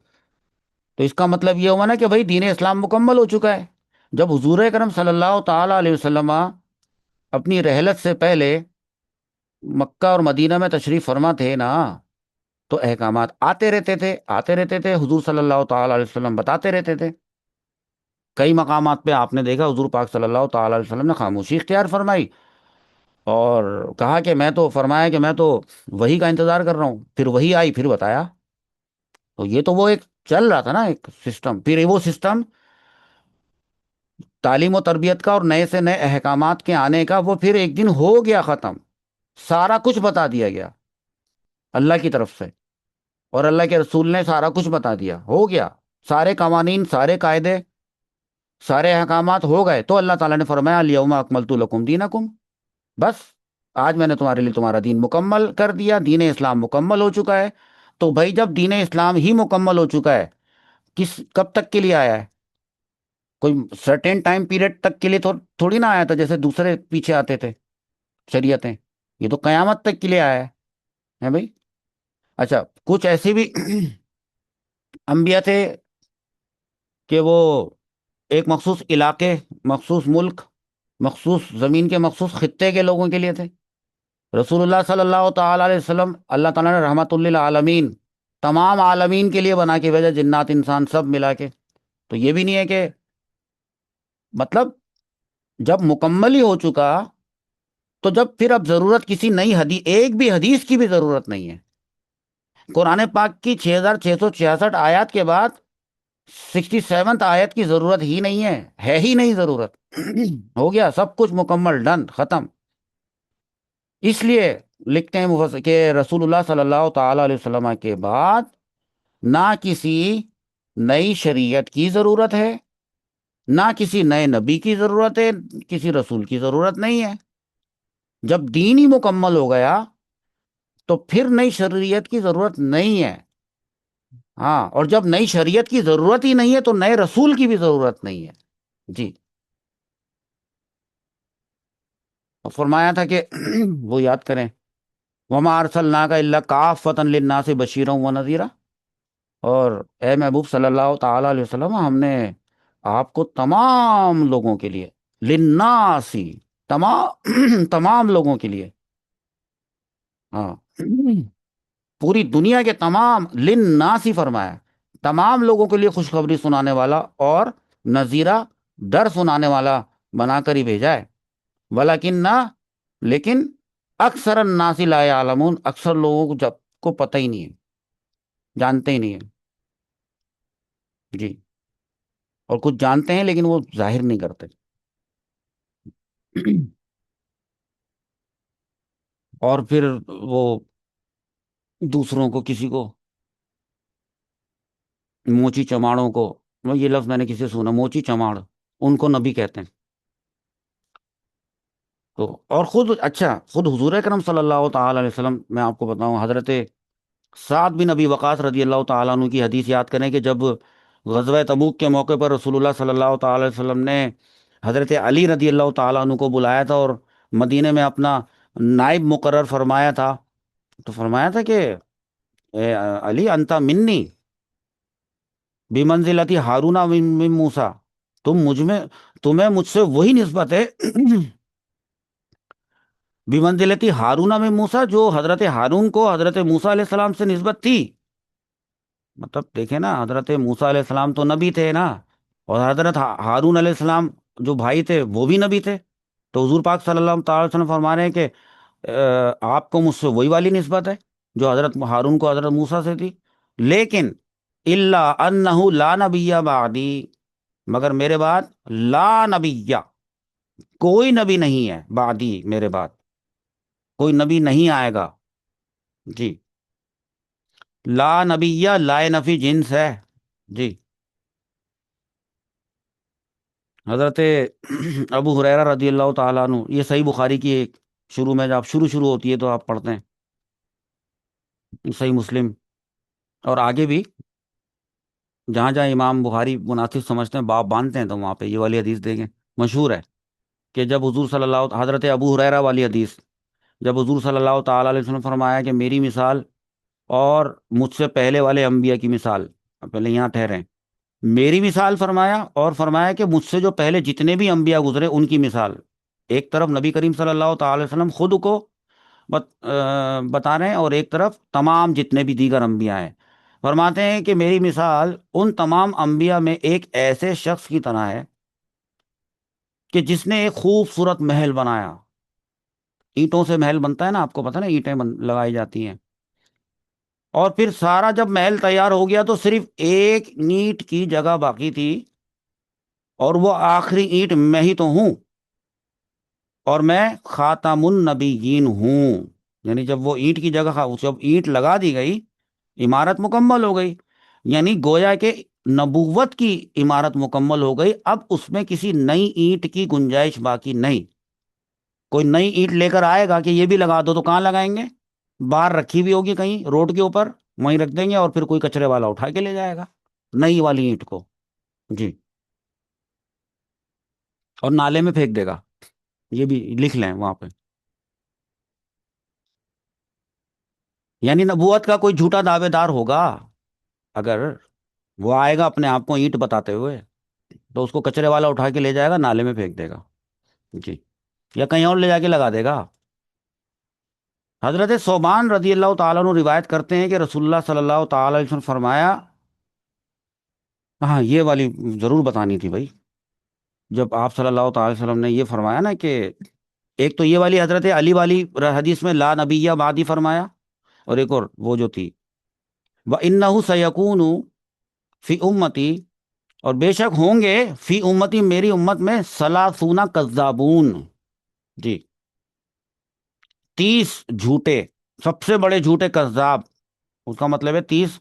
تو اس کا مطلب یہ ہوا نا کہ بھائی دین اسلام مکمل ہو چکا ہے۔ جب حضور اکرم صلی اللہ تعالی علیہ وسلم اپنی رحلت سے پہلے مکہ اور مدینہ میں تشریف فرما تھے نا، تو احکامات آتے رہتے تھے، حضور صلی اللہ تعالی علیہ وسلم بتاتے رہتے تھے۔ کئی مقامات پہ آپ نے دیکھا حضور پاک صلی اللہ تعالی علیہ وسلم نے خاموشی اختیار فرمائی، اور کہا کہ فرمایا کہ میں تو وہی کا انتظار کر رہا ہوں، پھر وہی آئی، پھر بتایا۔ تو یہ تو وہ ایک چل رہا تھا نا ایک سسٹم، پھر وہ سسٹم تعلیم و تربیت کا اور نئے سے نئے احکامات کے آنے کا، وہ پھر ایک دن ہو گیا ختم، سارا کچھ بتا دیا گیا اللہ کی طرف سے، اور اللہ کے رسول نے سارا کچھ بتا دیا، ہو گیا، سارے قوانین، سارے قاعدے، سارے احکامات ہو گئے۔ تو اللہ تعالیٰ نے فرمایا الیوم اکملت لکم دینکم، بس آج میں نے تمہارے لیے تمہارا دین مکمل کر دیا، دین اسلام مکمل ہو چکا ہے۔ تو بھائی جب دین اسلام ہی مکمل ہو چکا ہے، کب تک کے لیے آیا ہے؟ کوئی سرٹین ٹائم پیریڈ تک کے لیے تھوڑی نہ آیا تھا، جیسے دوسرے پیچھے آتے تھے شریعتیں، یہ تو قیامت تک کے لیے آیا ہے بھائی۔ اچھا، کچھ ایسے بھی انبیاء تھے کہ وہ ایک مخصوص علاقے، مخصوص ملک، مخصوص زمین کے مخصوص خطے کے لوگوں کے لیے تھے۔ رسول اللہ صلی اللہ تعالی علیہ وسلم اللہ تعالیٰ نے رحمت للعالمین، تمام عالمین کے لیے بنا کے بھیجا، جنات انسان سب ملا کے۔ تو یہ بھی نہیں ہے کہ مطلب جب مکمل ہی ہو چکا، تو جب پھر اب ضرورت کسی نئی حدیث، ایک بھی حدیث کی بھی ضرورت نہیں ہے۔ قرآن پاک کی 6666 آیات کے بعد 67 آیت کی ضرورت ہی نہیں ہے ہی نہیں ضرورت، ہو گیا سب کچھ مکمل، ڈن، ختم۔ اس لیے لکھتے ہیں مفسر کہ رسول اللہ صلی اللہ تعالی علیہ وسلم کے بعد نہ کسی نئی شریعت کی ضرورت ہے، نہ کسی نئے نبی کی ضرورت ہے، کسی رسول کی ضرورت نہیں ہے۔ جب دین ہی مکمل ہو گیا تو پھر نئی شریعت کی ضرورت نہیں ہے۔ ہاں، اور جب نئی شریعت کی ضرورت ہی نہیں ہے تو نئے رسول کی بھی ضرورت نہیں ہے۔ جی، اور فرمایا تھا کہ وہ یاد کریں، وما ارسلناک الا کافۃ للناس بشیرا ونذیرا، اور اے محبوب صلی اللہ تعالی علیہ وسلم، ہم نے آپ کو تمام لوگوں کے لیے، للناسی، تمام تمام لوگوں کے لیے، ہاں، پوری دنیا کے تمام، للناسی فرمایا، تمام لوگوں کے لیے خوشخبری سنانے والا اور نذیرہ، ڈر سنانے والا بنا کر ہی بھیجا ہے۔ ولیکن نہ، لیکن اکثر الناس لا یعلمون، اکثر لوگوں کو جب کو پتہ ہی نہیں ہے، جانتے ہی نہیں ہے۔ جی، اور کچھ جانتے ہیں لیکن وہ ظاہر نہیں کرتے۔ اور پھر وہ دوسروں کو، کسی کو موچی چماڑوں کو، وہ یہ لفظ میں نے کسی سے سنا، موچی چماڑ، ان کو نبی کہتے ہیں. تو اور خود، اچھا، خود حضور اکرم صلی اللہ تعالی علیہ وسلم، میں آپ کو بتاؤں، حضرت سعد بن ابی وقاص رضی اللہ تعالیٰ عنہ کی حدیث یاد کریں کہ جب غزوہ تبوک کے موقع پر رسول اللہ صلی اللہ تعالی علیہ وسلم نے حضرت علی رضی اللہ تعالیٰ عنہ کو بلایا تھا اور مدینے میں اپنا نائب مقرر فرمایا تھا، تو فرمایا تھا کہ اے علی انت منی بمنزلتی ہارون من موسیٰ، تم مجھ میں، تمہیں مجھ سے وہی نسبت ہے بمنزلتی ہارون من موسیٰ، جو حضرت ہارون کو حضرت موسیٰ علیہ السلام سے نسبت تھی. مطلب دیکھیں نا، حضرت موسیٰ علیہ السلام تو نبی تھے نا، اور حضرت ہارون علیہ السلام جو بھائی تھے وہ بھی نبی تھے. تو حضور پاک صلی اللہ تعالی وسلم فرما رہے ہیں کہ آپ کو مجھ سے وہی والی نسبت ہے جو حضرت ہارون کو حضرت موسیٰ سے تھی. لیکن الا انہ لا نبی بعدی، مگر میرے بعد لا نبی، کوئی نبی نہیں ہے بعدی، میرے بعد کوئی نبی نہیں آئے گا. جی، لا نبی، لا نفی جنس ہے. جی. حضرت ابو ہریرہ رضی اللہ تعالیٰ عنہ، یہ صحیح بخاری کی ایک شروع میں، جب شروع ہوتی ہے تو آپ پڑھتے ہیں، صحیح مسلم اور آگے بھی جہاں جہاں امام بخاری مناسب سمجھتے ہیں باب باندھتے ہیں، تو وہاں پہ یہ والی حدیث دیکھیں. مشہور ہے کہ جب حضور صلی اللہ، حضرت ابو ہریرہ والی حدیث، جب حضور صلی اللہ تعالیٰ علیہ وسلم فرمایا کہ میری مثال اور مجھ سے پہلے والے انبیاء کی مثال، اب پہلے یہاں ٹھہریں، میری مثال فرمایا اور فرمایا کہ مجھ سے جو پہلے جتنے بھی انبیاء گزرے ان کی مثال. ایک طرف نبی کریم صلی اللہ تعالی وسلم خود کو بتا رہے ہیں، اور ایک طرف تمام جتنے بھی دیگر انبیاء ہیں. فرماتے ہیں کہ میری مثال ان تمام انبیاء میں ایک ایسے شخص کی طرح ہے کہ جس نے ایک خوبصورت محل بنایا. اینٹوں سے محل بنتا ہے نا، آپ کو پتہ نا، اینٹیں لگائی جاتی ہیں. اور پھر سارا جب محل تیار ہو گیا تو صرف ایک اینٹ کی جگہ باقی تھی، اور وہ آخری اینٹ میں ہی تو ہوں، اور میں خاتم النبیین ہوں. یعنی جب وہ اینٹ کی جگہ، جب اینٹ لگا دی گئی، عمارت مکمل ہو گئی، یعنی گویا کہ نبوت کی عمارت مکمل ہو گئی. اب اس میں کسی نئی اینٹ کی گنجائش باقی نہیں. کوئی نئی اینٹ لے کر آئے گا کہ یہ بھی لگا دو، تو کہاں لگائیں گے؟ باہر رکھی بھی ہوگی کہیں روڈ کے اوپر، وہیں رکھ دیں گے، اور پھر کوئی کچرے والا اٹھا کے لے جائے گا نئی والی اینٹ کو. جی. اور نالے میں پھینک دے گا، یہ بھی لکھ لیں وہاں پہ. یعنی نبوت کا کوئی جھوٹا دعوے دار ہوگا، اگر وہ آئے گا اپنے آپ کو اینٹ بتاتے ہوئے، تو اس کو کچرے والا اٹھا کے لے جائے گا، نالے میں پھینک دے گا. جی. یا کہیں اور لے جا کے لگا دے گا. حضرت ثوبان رضی اللہ تعالیٰ عنہ روایت کرتے ہیں کہ رسول اللہ صلی اللہ تعالی علیہ وسلم فرمایا، ہاں یہ والی ضرور بتانی تھی بھائی، جب آپ صلی اللہ تعالی وسلم نے یہ فرمایا نا کہ ایک تو یہ والی حضرت علی والی حدیث میں لا نبی بعدی فرمایا، اور ایک اور وہ جو تھی وَإِنَّهُ سَيَكُونُ فی امتی، اور بے شک ہوں گے فی امتی، میری امت میں، ثلاثون کذابون. جی، 30 جھوٹے، سب سے بڑے جھوٹے کذاب. اس کا مطلب ہے 30.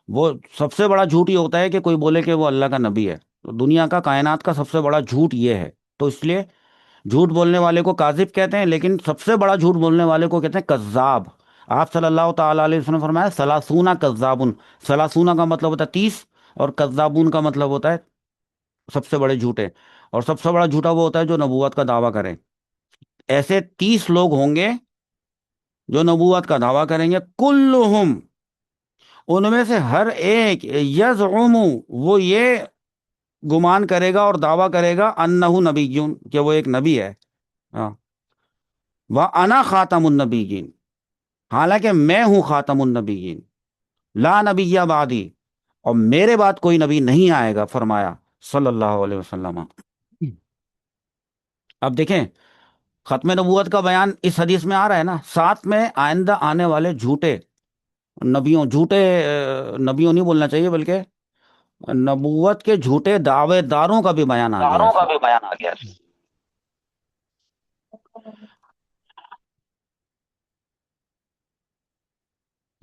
وہ سب سے بڑا جھوٹ یہ ہوتا ہے کہ کوئی بولے کہ وہ اللہ کا نبی ہے. تو دنیا کا، کائنات کا سب سے بڑا جھوٹ یہ ہے. تو اس لیے جھوٹ بولنے والے کو کاذب کہتے ہیں، لیکن سب سے بڑا جھوٹ بولنے والے کو کہتے ہیں کذاب. آپ صلی اللہ تعالیٰ علیہ وسلم فرمایا ثلاثون کذابون. ثلاثون کا مطلب ہوتا ہے 30، اور کذابون کا مطلب ہوتا ہے سب سے بڑے جھوٹے. اور سب سے بڑا جھوٹا وہ ہوتا ہے جو نبوت کا دعویٰ کرے. ایسے 30 لوگ ہوں گے جو نبوت کا دعویٰ کریں گے، کلہم، ان میں سے ہر ایک، یزعم، وہ یہ گمان کرے گا اور دعویٰ کرے گا، انہ نبی، کہ وہ ایک نبی ہے. ہاں. وَأَنَا خَاتَمُ النَّبِيِّينَ، حالانکہ میں ہوں خاتم النبیین، لا نبی بعدی، اور میرے بعد کوئی نبی نہیں آئے گا، فرمایا صلی اللہ علیہ وسلم. اب دیکھیں، ختم نبوت کا بیان اس حدیث میں آ رہا ہے نا، ساتھ میں آئندہ آنے والے جھوٹے نبیوں، جھوٹے نبیوں نہیں بولنا چاہیے بلکہ نبوت کے جھوٹے دعوے داروں کا بھی بیان آ گیا داروں اس کا میں. بھی بیان آ گیا.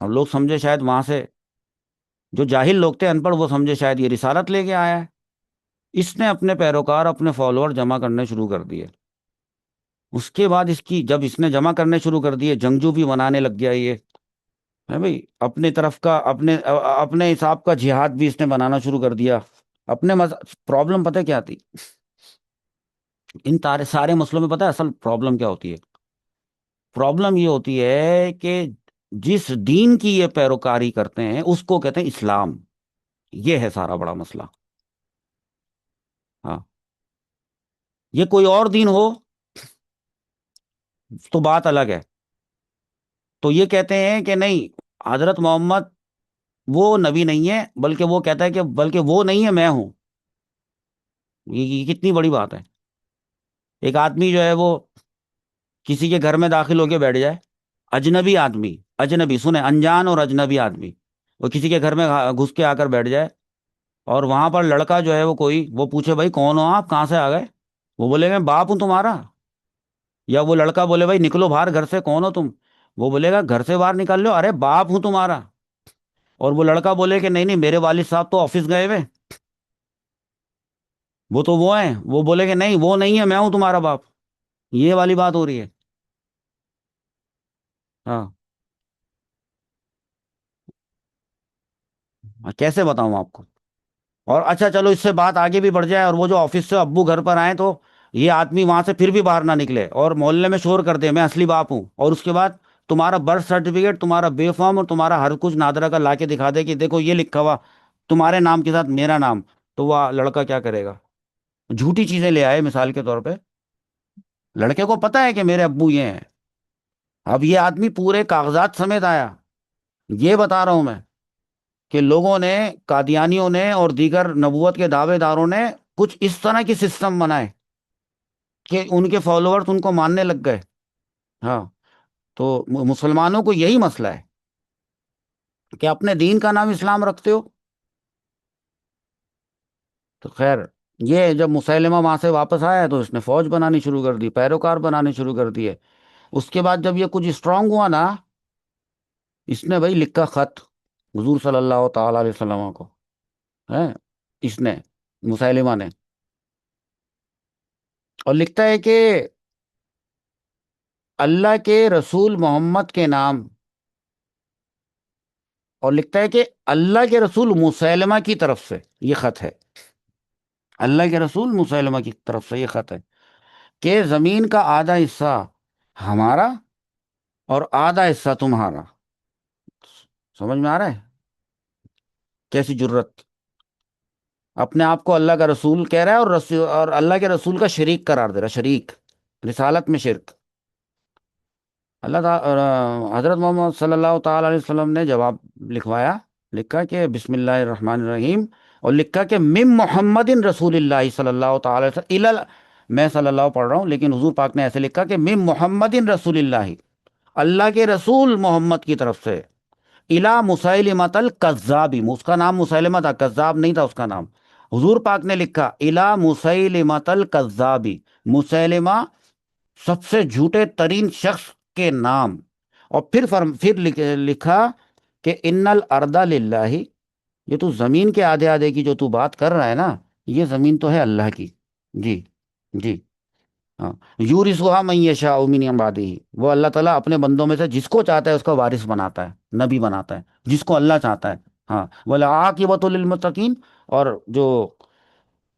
اور لوگ سمجھے شاید وہاں سے، جو جاہل لوگ تھے ان پڑھ، وہ سمجھے شاید یہ رسالت لے کے آیا ہے۔ اس نے اپنے پیروکار، اپنے فالوور جمع کرنے شروع کر دیے۔ اس کے بعد اس کی جب اس نے جمع کرنے شروع کر دیے، جنگجو بھی بنانے لگ گیا یہ ہے بھائی، اپنے طرف کا اپنے حساب کا جہاد بھی اس نے بنانا شروع کر دیا اپنے پرابلم پتہ ہے کیا تھی؟ ان سارے مسئلوں میں پتہ ہے اصل پرابلم کیا ہوتی ہے؟ پرابلم یہ ہوتی ہے کہ جس دین کی یہ پیروکاری کرتے ہیں اس کو کہتے ہیں اسلام۔ یہ ہے سارا بڑا مسئلہ۔ ہاں، یہ کوئی اور دین ہو تو بات الگ ہے، تو یہ کہتے ہیں کہ نہیں، حضرت محمد وہ نبی نہیں ہے، بلکہ وہ کہتا ہے کہ بلکہ وہ نہیں ہے، میں ہوں۔ یہ کتنی بڑی بات ہے! ایک آدمی جو ہے وہ کسی کے گھر میں داخل ہو کے بیٹھ جائے، اجنبی آدمی، اجنبی سنیں، انجان اور اجنبی آدمی، وہ کسی کے گھر میں گھس کے آ کر بیٹھ جائے، اور وہاں پر لڑکا جو ہے وہ کوئی وہ پوچھے بھائی کون ہو آپ، کہاں سے آ گئے؟ وہ بولے میں باپ ہوں تمہارا۔ یا وہ لڑکا بولے بھائی نکلو باہر گھر سے، کون ہو تم؟ وہ بولے گا گھر سے باہر نکل لو، ارے باپ ہوں تمہارا۔ اور وہ لڑکا بولے کہ نہیں نہیں، میرے والد صاحب تو آفس گئے ہوئے، وہ تو وہ ہیں، وہ بولے کہ نہیں وہ نہیں ہے، میں ہوں تمہارا باپ۔ یہ والی بات ہو رہی ہے۔ ہاں، کیسے بتاؤں آپ کو؟ اور اچھا چلو اس سے بات آگے بھی بڑھ جائے، اور وہ جو آفس سے ابو گھر پر آئے تو یہ آدمی وہاں سے پھر بھی باہر نہ نکلے اور محلے میں شور کر دے میں اصلی باپ ہوں، اور اس کے بعد تمہارا برتھ سرٹیفکیٹ، تمہارا بے فارم اور تمہارا ہر کچھ نادرا کا لا کے دکھا دے کہ دیکھو یہ لکھا ہوا تمہارے نام کے ساتھ میرا نام، تو وہ لڑکا کیا کرے گا؟ جھوٹی چیزیں لے آئے مثال کے طور پہ، لڑکے کو پتا ہے کہ میرے ابو یہ ہیں، اب یہ آدمی پورے کاغذات سمیت آیا۔ یہ بتا رہا ہوں میں کہ لوگوں نے، قادیانیوں نے اور دیگر نبوت کے دعوے داروں نے کچھ اس طرح کی سسٹم بنائے کہ ان کے فالوورز ان کو ماننے لگ گئے۔ ہاں، تو مسلمانوں کو یہی مسئلہ ہے کہ اپنے دین کا نام اسلام رکھتے ہو۔ تو خیر، یہ جب مسلمہ وہاں سے واپس آیا تو اس نے فوج بنانی شروع کر دی، پیروکار بنانے شروع کر دیے۔ اس کے بعد جب یہ کچھ اسٹرانگ ہوا نا، اس نے بھائی لکھا خط حضور صلی اللہ تعالی علیہ وسلم کو، ہے اس نے، مسلمہ نے، اور لکھتا ہے کہ اللہ کے رسول محمد کے نام، اور لکھتا ہے کہ اللہ کے رسول مسیلمہ کی طرف سے یہ خط ہے، اللہ کے رسول مسیلمہ کی طرف سے یہ خط ہے کہ زمین کا آدھا حصہ ہمارا اور آدھا حصہ تمہارا۔ سمجھ میں آ رہا ہے کیسی جرت؟ اپنے آپ کو اللہ کا رسول کہہ رہا ہے، اور اللہ کے رسول کا شریک قرار دے رہا ہے، شریک، رسالت میں شرک۔ اللہ تعالی حضرت محمد صلی اللہ تعالی علیہ وسلم نے جواب لکھوایا، لکھا کہ بسم اللہ الرحمن الرحیم، اور لکھا کہ مم محمد رسول اللہ صلی اللہ تعالی علیہ وسلم میں صلی اللہ پڑھ رہا ہوں لیکن حضور پاک نے ایسے لکھا کہ مم محمد رسول اللہ، اللہ کے رسول محمد کی طرف سے، الا مسیلمۃ الکذاب، اس کا نام مسیلمہ تھا، کذاب نہیں تھا اس کا نام۔ حضور پاک نے لکھا الا مسیلمۃ الکذاب، مسیلمہ سب سے جھوٹے ترین شخص کے نام، اور پھر لکھا کہ ان الارض للہ، یہ تو زمین کے آدھے آدھے کی جو تو بات کر رہا ہے نا، یہ زمین تو ہے اللہ کی۔ جی، جی، ہاں، یورثھا من یشاء من عبادہ، وہ اللہ تعالیٰ اپنے بندوں میں سے جس کو چاہتا ہے اس کا وارث بناتا ہے، نبی بناتا ہے، جس کو اللہ چاہتا ہے۔ ہاں، والعاقبۃ للمتقین، اور جو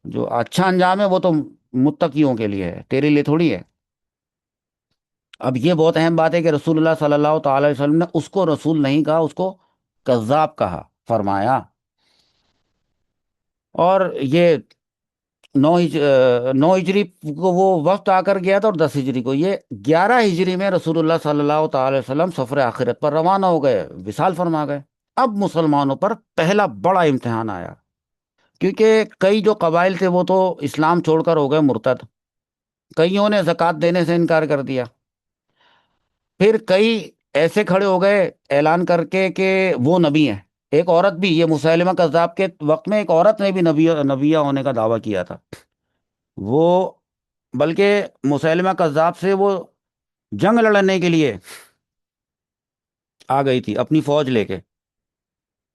جو اچھا انجام ہے وہ تو متقیوں کے لیے ہے، تیرے لیے تھوڑی ہے۔ اب یہ بہت اہم بات ہے کہ رسول اللہ صلی اللہ تعالی علیہ وسلم نے اس کو رسول نہیں کہا، اس کو کذاب کہا، فرمایا۔ اور یہ 9 ہجری کو وہ وقت آ کر گیا تھا، اور 10 ہجری کو، یہ 11 ہجری میں رسول اللہ صلی اللہ تعالی وسلم سفر آخرت پر روانہ ہو گئے، وصال فرما گئے۔ اب مسلمانوں پر پہلا بڑا امتحان آیا، کیونکہ کئی جو قبائل تھے وہ تو اسلام چھوڑ کر ہو گئے مرتد، کئیوں نے زکوٰۃ دینے سے انکار کر دیا، پھر کئی ایسے کھڑے ہو گئے اعلان کر کے کہ وہ نبی ہیں۔ ایک عورت بھی، یہ مسیلمہ کذاب کے وقت میں ایک عورت نے بھی نبیہ ہونے کا دعویٰ کیا تھا، وہ بلکہ مسیلمہ کذاب سے وہ جنگ لڑنے کے لیے آ گئی تھی اپنی فوج لے کے.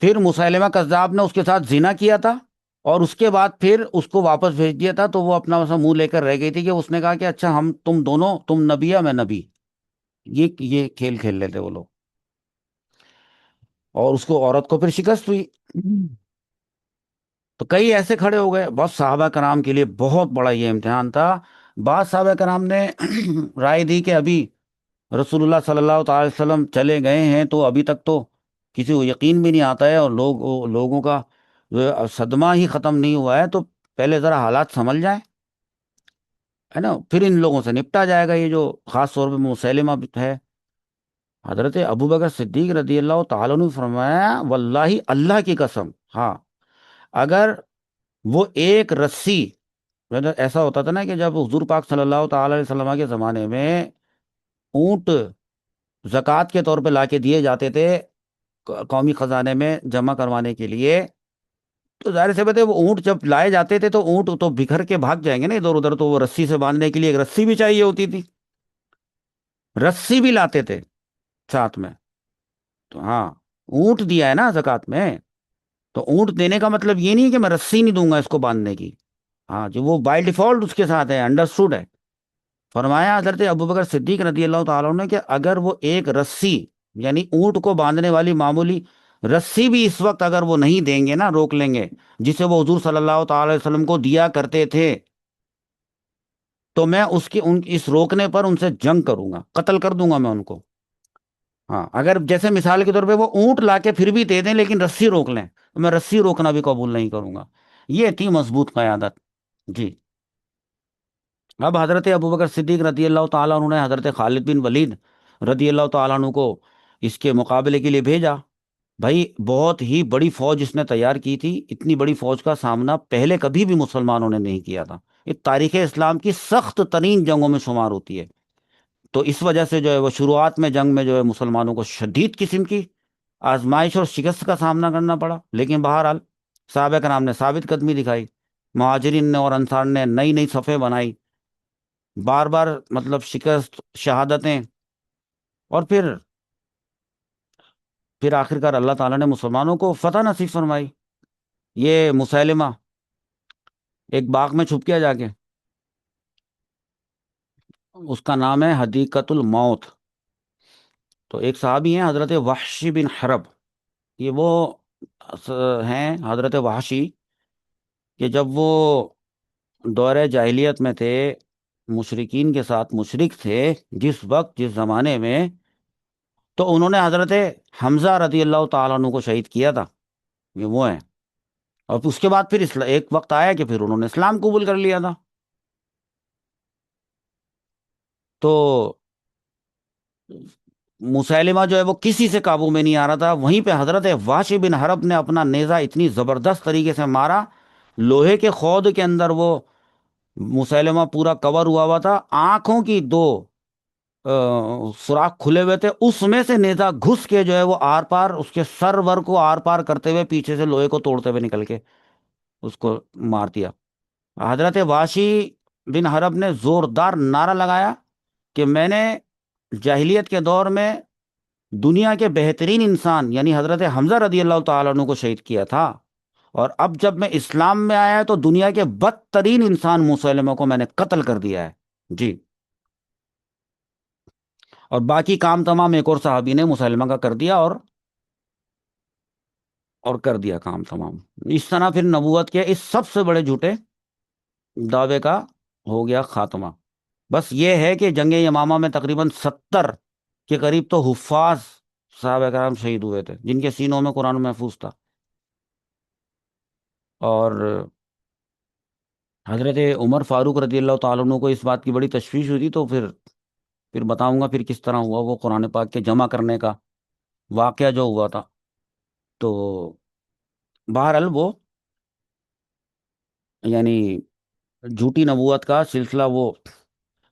پھر مسیلمہ کذاب نے اس کے ساتھ زنا کیا تھا، اور اس کے بعد پھر اس کو واپس بھیج دیا تھا. تو وہ اپنا ویسا منہ لے کر رہ گئی تھی کہ اس نے کہا کہ اچھا ہم تم دونوں، تم نبی یا میں نبی. یہ کھیل کھیل لیتے وہ لوگ. اور اس کو، عورت کو پھر شکست ہوئی. تو کئی ایسے کھڑے ہو گئے. بہت صحابہ کرام کے لیے بہت بڑا یہ امتحان تھا. بعض صحابہ کرام نے رائے دی کہ ابھی رسول اللہ صلی اللہ تعالی وسلم چلے گئے ہیں تو ابھی تک تو کسی کو یقین بھی نہیں آتا ہے، اور لوگوں کا جو ہے صدمہ ہی ختم نہیں ہوا ہے، تو پہلے ذرا حالات سنبھل جائیں، ہے نا، پھر ان لوگوں سے نپٹا جائے گا. یہ جو خاص طور پہ مسیلمہ ہے. حضرت ابو بکر صدیق رضی اللہ تعالیٰ نے فرمایا واللہ، اللہ کی قسم، ہاں، اگر وہ ایک رسی، ایسا ہوتا تھا نا کہ جب حضور پاک صلی اللہ تعالی علیہ وسلم کے زمانے میں اونٹ زکوٰۃ کے طور پہ لا کے دیے جاتے تھے قومی خزانے میں جمع کروانے کے لیے، تو ظاہر سی بات ہے وہ اونٹ جب لائے جاتے تھے تو اونٹ تو بکھر کے بھاگ جائیں گے نا ادھر ادھر، تو وہ رسی سے باندھنے کے لیے ایک رسی بھی چاہیے ہوتی تھی. رسی بھی لاتے تھے ساتھ میں. تو ہاں، اونٹ دیا ہے نا زکوٰۃ میں، تو اونٹ دینے کا مطلب یہ نہیں ہے کہ میں رسی نہیں دوں گا اس کو باندھنے کی. ہاں، جو وہ بائی ڈیفالٹ اس کے ساتھ ہے، انڈرسٹوڈ ہے. فرمایا حضرت ابوبکر صدیق رضی اللہ تعالیٰ عنہ کہ اگر وہ ایک رسی، یعنی اونٹ کو باندھنے والی معمولی رسی بھی اس وقت اگر وہ نہیں دیں گے نا، روک لیں گے، جسے وہ حضور صلی اللہ تعالی وسلم کو دیا کرتے تھے، تو میں اس روکنے پر ان سے جنگ کروں گا، قتل کر دوں گا میں ان کو. ہاں، اگر جیسے مثال کے طور پہ وہ اونٹ لا کے پھر بھی دے دیں لیکن رسی روک لیں، تو میں رسی روکنا بھی قبول نہیں کروں گا. یہ تھی مضبوط قیادت. جی. اب حضرت ابوبکر صدیق رضی اللہ تعالیٰ عنہ نے حضرت خالد بن ولید رضی اللہ تعالیٰ عنہ کو اس کے مقابلے کے لیے بھیجا. بھائی بہت ہی بڑی فوج اس نے تیار کی تھی. اتنی بڑی فوج کا سامنا پہلے کبھی بھی مسلمانوں نے نہیں کیا تھا. یہ تاریخ اسلام کی سخت ترین جنگوں میں شمار ہوتی ہے. تو اس وجہ سے جو ہے وہ شروعات میں جنگ میں جو ہے مسلمانوں کو شدید قسم کی آزمائش اور شکست کا سامنا کرنا پڑا. لیکن بہرحال صحابہ کرام نے ثابت قدمی دکھائی. مہاجرین نے اور انصار نے نئی نئی صفیں بنائی، بار بار مطلب شکست، شہادتیں، اور پھر آخرکار اللہ تعالیٰ نے مسلمانوں کو فتح نصیب فرمائی. یہ مسیلمہ ایک باغ میں چھپ گیا جا کے. اس کا نام ہے حدیقۃ الموت. تو ایک صحابی ہیں حضرت وحشی بن حرب. یہ وہ ہیں حضرت وحشی کہ جب وہ دور جاہلیت میں تھے، مشرکین کے ساتھ مشرک تھے، جس وقت جس زمانے میں، تو انہوں نے حضرت حمزہ رضی اللہ تعالیٰ عنہ کو شہید کیا تھا. یہ وہ ہیں. اور اس کے بعد پھر ایک وقت آیا کہ پھر انہوں نے اسلام قبول کر لیا تھا. تو مسیلمہ جو ہے وہ کسی سے قابو میں نہیں آ رہا تھا. وہیں پہ حضرت وحشی بن حرب نے اپنا نیزہ اتنی زبردست طریقے سے مارا، لوہے کے خود کے اندر وہ مسیلمہ پورا کور ہوا ہوا تھا، آنکھوں کی دو سوراخ کھلے ہوئے تھے، اس میں سے نیزہ گھس کے جو ہے وہ آر پار اس کے سر ور کو آر پار کرتے ہوئے پیچھے سے لوہے کو توڑتے ہوئے نکل کے اس کو مار دیا. حضرت وحشی بن حرب نے زوردار نعرہ لگایا کہ میں نے جاہلیت کے دور میں دنیا کے بہترین انسان یعنی حضرت حمزہ رضی اللہ تعالیٰ عنہ کو شہید کیا تھا، اور اب جب میں اسلام میں آیا تو دنیا کے بدترین انسان مسلموں کو میں نے قتل کر دیا ہے. جی. اور باقی کام تمام ایک اور صحابی نے مسلمہ کا کر دیا، اور کر دیا کام تمام. اس طرح پھر نبوت کے اس سب سے بڑے جھوٹے دعوے کا ہو گیا خاتمہ. بس یہ ہے کہ جنگ یمامہ میں تقریباً 70 کے قریب تو حفاظ صحابہ کرام شہید ہوئے تھے جن کے سینوں میں قرآن محفوظ تھا. اور حضرت عمر فاروق رضی اللہ تعالیٰ عنہ کو اس بات کی بڑی تشویش ہوئی تھی. تو پھر بتاؤں گا پھر کس طرح ہوا وہ قرآن پاک کے جمع کرنے کا واقعہ جو ہوا تھا. تو بہرحال یعنی جھوٹی نبوت کا سلسلہ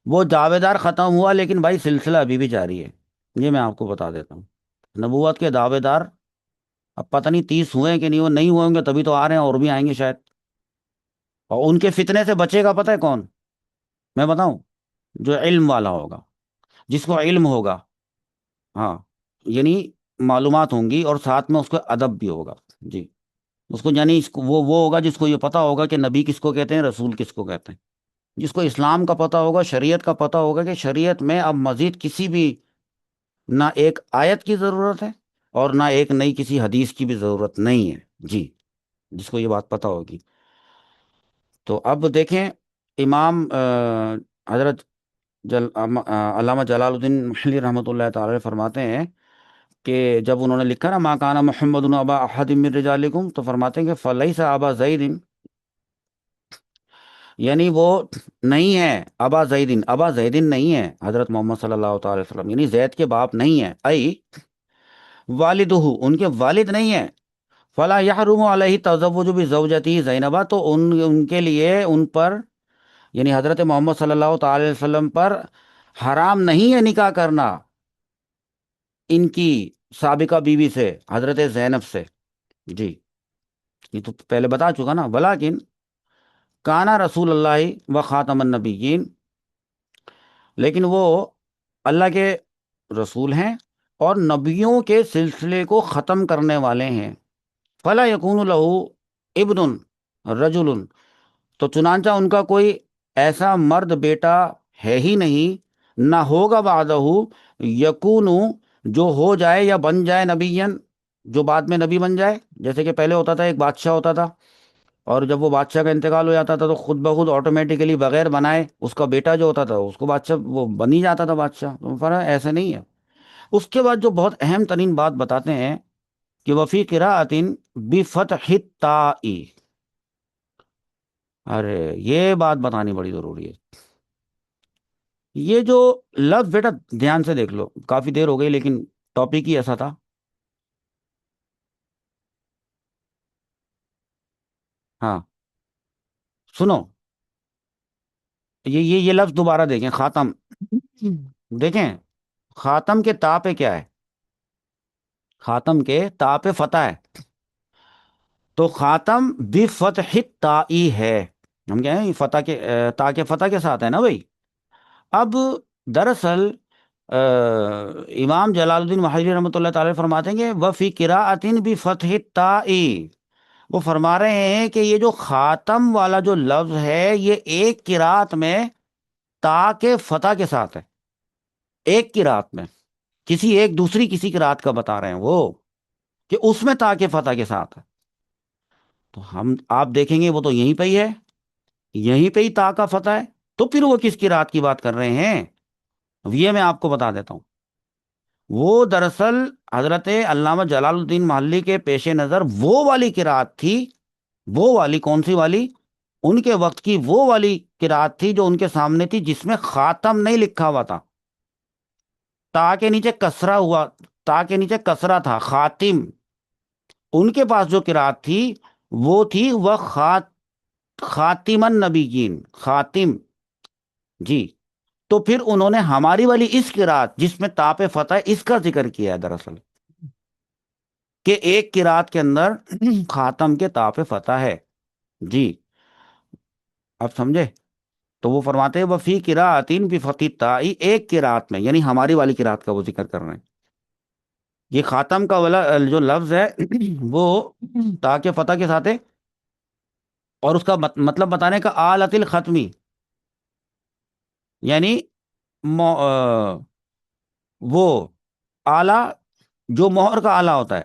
وہ دعوے دار ختم ہوا، لیکن بھائی سلسلہ ابھی بھی جاری ہے. یہ میں آپ کو بتا دیتا ہوں. نبوت کے دعوے دار اب پتہ نہیں 30 ہوئے ہیں کہ نہیں، وہ نہیں ہوئے ہوں گے تبھی تو آ رہے ہیں، اور بھی آئیں گے شاید. اور ان کے فتنے سے بچے گا پتہ ہے کون؟ میں بتاؤں؟ جو علم والا ہوگا، جس کو علم ہوگا. ہاں، یعنی معلومات ہوں گی اور ساتھ میں اس کا ادب بھی ہوگا. جی. اس کو یعنی اس کو وہ ہوگا جس کو یہ پتا ہوگا کہ نبی کس کو کہتے ہیں، رسول کس کو کہتے ہیں. جس کو اسلام کا پتہ ہوگا، شریعت کا پتہ ہوگا کہ شریعت میں اب مزید کسی بھی نہ ایک آیت کی ضرورت ہے اور نہ ایک نئی کسی حدیث کی بھی ضرورت نہیں ہے. جی. جس کو یہ بات پتہ ہوگی. تو اب دیکھیں امام حضرت علامہ جلال الدین محلی رحمۃ اللہ تعالی فرماتے ہیں کہ جب انہوں نے لکھا نا ما کان محمد ابا احد من رجالکم، تو فرماتے ہیں کہ فلیس ابا زید، یعنی وہ نہیں ہے ابا زیدن، ابا زیدن نہیں ہے حضرت محمد صلی اللہ تعالی وسلم، یعنی زید کے باپ نہیں ہے. ای والدہ، ان کے والد نہیں ہے. فلا یحرم علیہ تزوج بزوجتی زینبہ، تو ان کے لیے ان پر یعنی حضرت محمد صلی اللہ تعالی وسلم پر حرام نہیں ہے نکاح کرنا ان کی سابقہ بیوی سے، حضرت زینب سے. جی. یہ تو پہلے بتا چکا نا. ولیکن کانا رسول اللہ و خاتم النبیین، لیکن وہ اللہ کے رسول ہیں اور نبیوں کے سلسلے کو ختم کرنے والے ہیں. فلا یکون لہو ابن رجل، تو چنانچہ ان کا کوئی ایسا مرد بیٹا ہے ہی نہیں، نہ ہوگا بعدہ یکون، جو ہو جائے یا بن جائے نبیین، جو بعد میں نبی بن جائے. جیسے کہ پہلے ہوتا تھا ایک بادشاہ ہوتا تھا، اور جب وہ بادشاہ کا انتقال ہو جاتا تھا تو خود بخود آٹومیٹیکلی بغیر بنائے اس کا بیٹا جو ہوتا تھا اس کو بادشاہ وہ بن ہی جاتا تھا بادشاہ. تو فرق ایسے نہیں ہے. اس کے بعد جو بہت اہم ترین بات بتاتے ہیں کہ وفی قراءۃ بفتح التاء، ارے یہ بات بتانی بڑی ضروری ہے. یہ جو لفظ بیٹا دھیان سے دیکھ لو، کافی دیر ہو گئی لیکن ٹاپک ہی ایسا تھا. ہاں سنو، یہ لفظ دوبارہ دیکھیں، خاتم. دیکھیں خاتم کے تا پہ کیا ہے، خاتم کے تا پہ فتح ہے، تو خاتم بفتح التاء ہے. ہم کیا ہیں فتح کے تا کے فتح کے ساتھ ہے نا بھائی. اب دراصل امام جلال الدین محلی رحمۃ اللہ تعالی فرماتے ہیں کہ وفی قراءۃ بفتح التاء، وہ فرما رہے ہیں کہ یہ جو خاتم والا جو لفظ ہے یہ ایک قراءت میں تا کے فتح کے ساتھ ہے. ایک قراءت میں کسی ایک دوسری کسی قراءت کا بتا رہے ہیں وہ کہ اس میں تا کے فتح کے ساتھ ہے. تو ہم آپ دیکھیں گے وہ تو یہیں پہ ہی ہے، یہیں پہ ہی تا کا فتح ہے. تو پھر وہ کس قراءت کی بات کر رہے ہیں، اب یہ میں آپ کو بتا دیتا ہوں. وہ دراصل حضرت علامہ جلال الدین محلی کے پیش نظر وہ والی قراءت تھی. وہ والی کون سی والی، ان کے وقت کی وہ والی قراءت تھی جو ان کے سامنے تھی، جس میں خاتم نہیں لکھا ہوا تھا، تا کے نیچے کسرہ ہوا، تا کے نیچے کسرہ تھا، خاتم. ان کے پاس جو قراءت تھی وہ تھی وہ خاتم النبیین، خاتم. جی. تو پھر انہوں نے ہماری والی اس قراءت جس میں تا پہ فتح ہے اس کا ذکر کیا ہے دراصل، کہ ایک قراءت کے اندر خاتم کے تا پہ فتح ہے. جی. اب سمجھے. تو وہ فرماتے ہیں وفی قراءۃ بفتح التاء، ایک قراءت میں یعنی ہماری والی قراءت کا وہ ذکر کر رہے ہیں. یہ خاتم کا والا جو لفظ ہے وہ تا کے فتح کے ساتھ ہے، اور اس کا مطلب بتانے کا آلت الختمی، یعنی وہ آلہ جو مہر کا آلہ ہوتا ہے،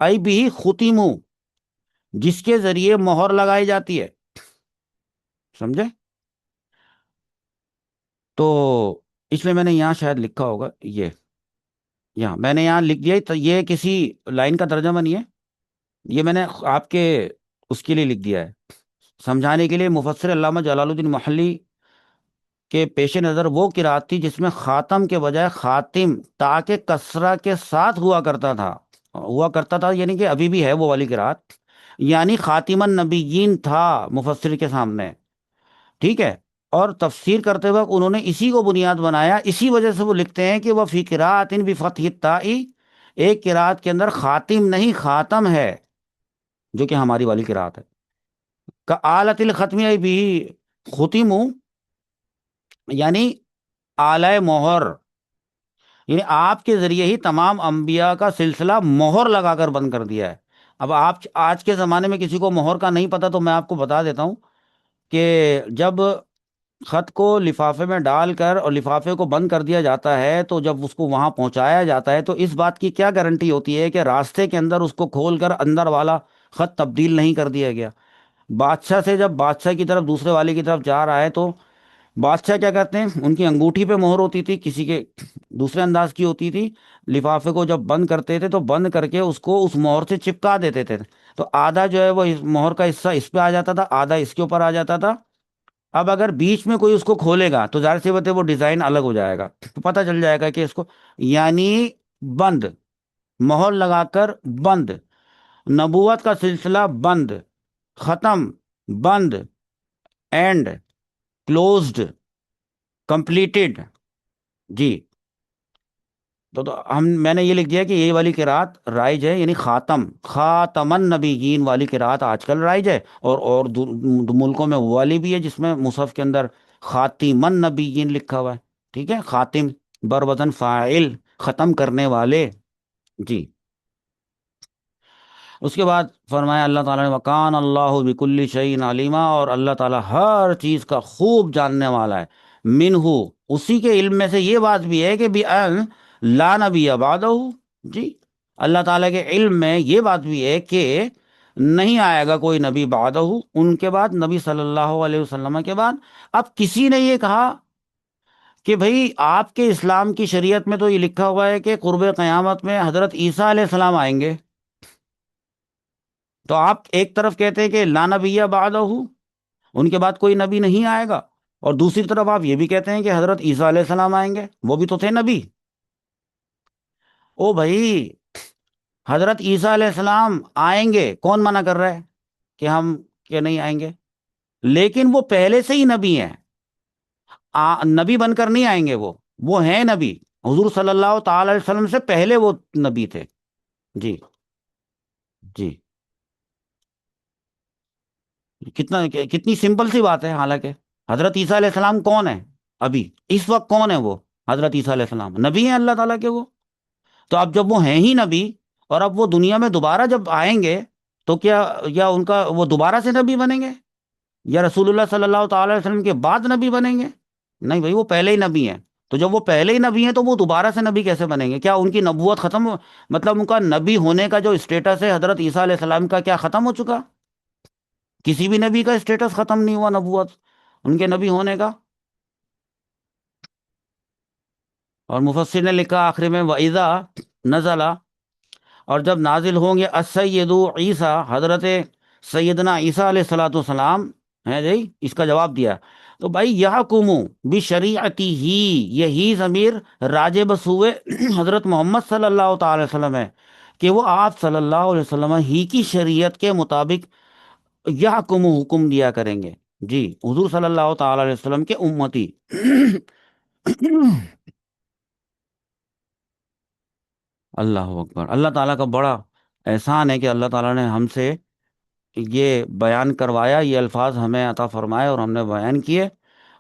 ای بھی ختیمو، جس کے ذریعے مہر لگائی جاتی ہے. سمجھے. تو اس لیے میں نے یہاں شاید لکھا ہوگا، یہاں میں نے یہاں لکھ دیا، تو یہ کسی لائن کا ترجمہ نہیں ہے، یہ میں نے آپ کے اس کے لیے لکھ دیا ہے سمجھانے کے لیے. مفسر علامہ جلال الدین محلی کے پیش نظر وہ قرات تھی جس میں خاتم کے بجائے خاتم تا کے کسرہ کے ساتھ ہوا کرتا تھا یعنی کہ ابھی بھی ہے وہ والی قرات، یعنی خاتم النبیین تھا مفسر کے سامنے. ٹھیک ہے. اور تفسیر کرتے وقت انہوں نے اسی کو بنیاد بنایا، اسی وجہ سے وہ لکھتے ہیں کہ وہ فی قراءۃ بفتح التاء، ایک قراءت کے اندر خاتم نہیں خاتم ہے، جو کہ ہماری والی قراءت ہے. کا آلت الختمی بھی ختم، یعنی آلہ مہر، یعنی آپ کے ذریعے ہی تمام انبیاء کا سلسلہ مہر لگا کر بند کر دیا ہے۔ اب آپ آج کے زمانے میں کسی کو مہر کا نہیں پتا تو میں آپ کو بتا دیتا ہوں کہ جب خط کو لفافے میں ڈال کر اور لفافے کو بند کر دیا جاتا ہے تو جب اس کو وہاں پہنچایا جاتا ہے تو اس بات کی کیا گارنٹی ہوتی ہے کہ راستے کے اندر اس کو کھول کر اندر والا خط تبدیل نہیں کر دیا گیا؟ بادشاہ سے جب بادشاہ کی طرف دوسرے والے کی طرف جا رہا ہے تو بادشاہ کیا کرتے ہیں، ان کی انگوٹھی پہ مہر ہوتی تھی، کسی کے دوسرے انداز کی ہوتی تھی، لفافے کو جب بند کرتے تھے تو بند کر کے اس کو اس مہر سے چپکا دیتے تھے، تو آدھا جو ہے وہ مہر کا حصہ اس پہ آ جاتا تھا، آدھا اس کے اوپر آ جاتا تھا۔ اب اگر بیچ میں کوئی اس کو کھولے گا تو ظاہر سی بات ہے وہ ڈیزائن الگ ہو جائے گا، تو پتہ چل جائے گا کہ اس کو، یعنی بند، مہر لگا کر بند، نبوت کا سلسلہ بند، ختم، بند، اینڈ، کلوزڈ، کمپلیٹڈ۔ جی، تو میں نے یہ لکھ دیا کہ یہ والی قرات رائج ہے، یعنی خاتم، خاتم النبیین والی قرات آج کل رائج ہے، اور ملکوں میں وہ والی بھی ہے جس میں مصحف کے اندر خاتم النبیین لکھا ہوا ہے، ٹھیک ہے، خاتم بر وزن فاعل، ختم کرنے والے۔ جی، اس کے بعد فرمایا اللہ تعالیٰ نے وکان اللہ بکل شیء علیما، اور اللہ تعالیٰ ہر چیز کا خوب جاننے والا ہے، منہ، اسی کے علم میں سے یہ بات بھی ہے کہ بأن لا نبی بعدہ، جی، اللہ تعالیٰ کے علم میں یہ بات بھی ہے کہ نہیں آئے گا کوئی نبی بعدہ، ان کے بعد، نبی صلی اللہ علیہ وسلم کے بعد۔ اب کسی نے یہ کہا کہ بھئی آپ کے اسلام کی شریعت میں تو یہ لکھا ہوا ہے کہ قرب قیامت میں حضرت عیسیٰ علیہ السلام آئیں گے، تو آپ ایک طرف کہتے ہیں کہ لا نبی بعدہ، ان کے بعد کوئی نبی نہیں آئے گا، اور دوسری طرف آپ یہ بھی کہتے ہیں کہ حضرت عیسیٰ علیہ السلام آئیں گے، وہ بھی تو تھے نبی۔ او بھائی، حضرت عیسیٰ علیہ السلام آئیں گے، کون منع کر رہا ہے کہ ہم کہ نہیں آئیں گے؟ لیکن وہ پہلے سے ہی نبی ہیں، نبی بن کر نہیں آئیں گے، وہ ہیں نبی، حضور صلی اللہ تعالی علیہ وسلم سے پہلے وہ نبی تھے۔ جی، جی، کتنی سمپل سی بات ہے، حالانکہ حضرت عیسیٰ علیہ السلام کون ہے؟ ابھی اس وقت کون ہے وہ؟ حضرت عیسیٰ علیہ السلام نبی ہیں اللہ تعالیٰ کے وہ۔ تو اب جب وہ ہیں ہی نبی، اور اب وہ دنیا میں دوبارہ جب آئیں گے تو کیا، یا ان کا وہ دوبارہ سے نبی بنیں گے، یا رسول اللہ صلی اللہ تعالی علیہ وسلم کے بعد نبی بنیں گے؟ نہیں بھائی، وہ پہلے ہی نبی ہیں، تو جب وہ پہلے ہی نبی ہیں تو وہ دوبارہ سے نبی کیسے بنیں گے؟ کیا ان کی نبوت ختم مطلب ان کا نبی ہونے کا جو اسٹیٹس ہے حضرت عیسیٰ علیہ السلام کا، کیا ختم ہو چکا؟ کسی بھی نبی کا اسٹیٹس ختم نہیں ہوا، نبوت ان کے نبی ہونے کا۔ اور مفسر نے لکھا آخر میں وَإِذَا نزلہ، اور جب نازل ہوں گے السید عیسیٰ، حضرت سیدنا عیسیٰ علیہ الصلوۃ والسلام ہے جی، اس کا جواب دیا، تو بھائی یحکم بشریعتی ہی، یہی ضمیر راجع بسوئے حضرت محمد صلی اللہ تعالی وسلم ہے، کہ وہ آپ صلی اللہ علیہ وسلم ہی کی شریعت کے مطابق یحکم، حکم دیا کریں گے، جی، حضور صلی اللہ تعالی علیہ وسلم کے امتی۔ اللہ اکبر، اللہ تعالیٰ کا بڑا احسان ہے کہ اللہ تعالیٰ نے ہم سے یہ بیان کروایا، یہ الفاظ ہمیں عطا فرمائے اور ہم نے بیان کیے،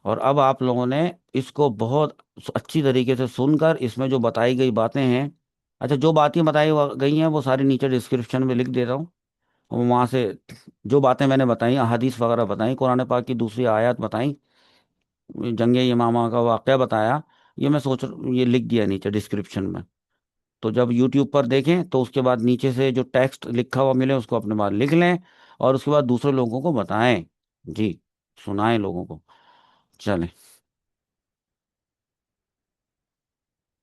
اور اب آپ لوگوں نے اس کو بہت اچھی طریقے سے سن کر اس میں جو بتائی گئی باتیں ہیں، اچھا جو باتیں بتائی گئی ہیں وہ ساری نیچے ڈسکرپشن میں لکھ دیتا ہوں، وہاں سے جو باتیں میں نے بتائیں، احادیث وغیرہ بتائیں، قرآن پاک کی دوسری آیات بتائیں، جنگ یمامہ کا واقعہ بتایا، یہ میں سوچ یہ لکھ دیا نیچے ڈسکرپشن میں، تو جب یوٹیوب پر دیکھیں تو اس کے بعد نیچے سے جو ٹیکسٹ لکھا ہوا ملے اس کو اپنے بعد لکھ لیں، اور اس کے بعد دوسرے لوگوں کو بتائیں، جی، سنائیں لوگوں کو۔ چلیں۔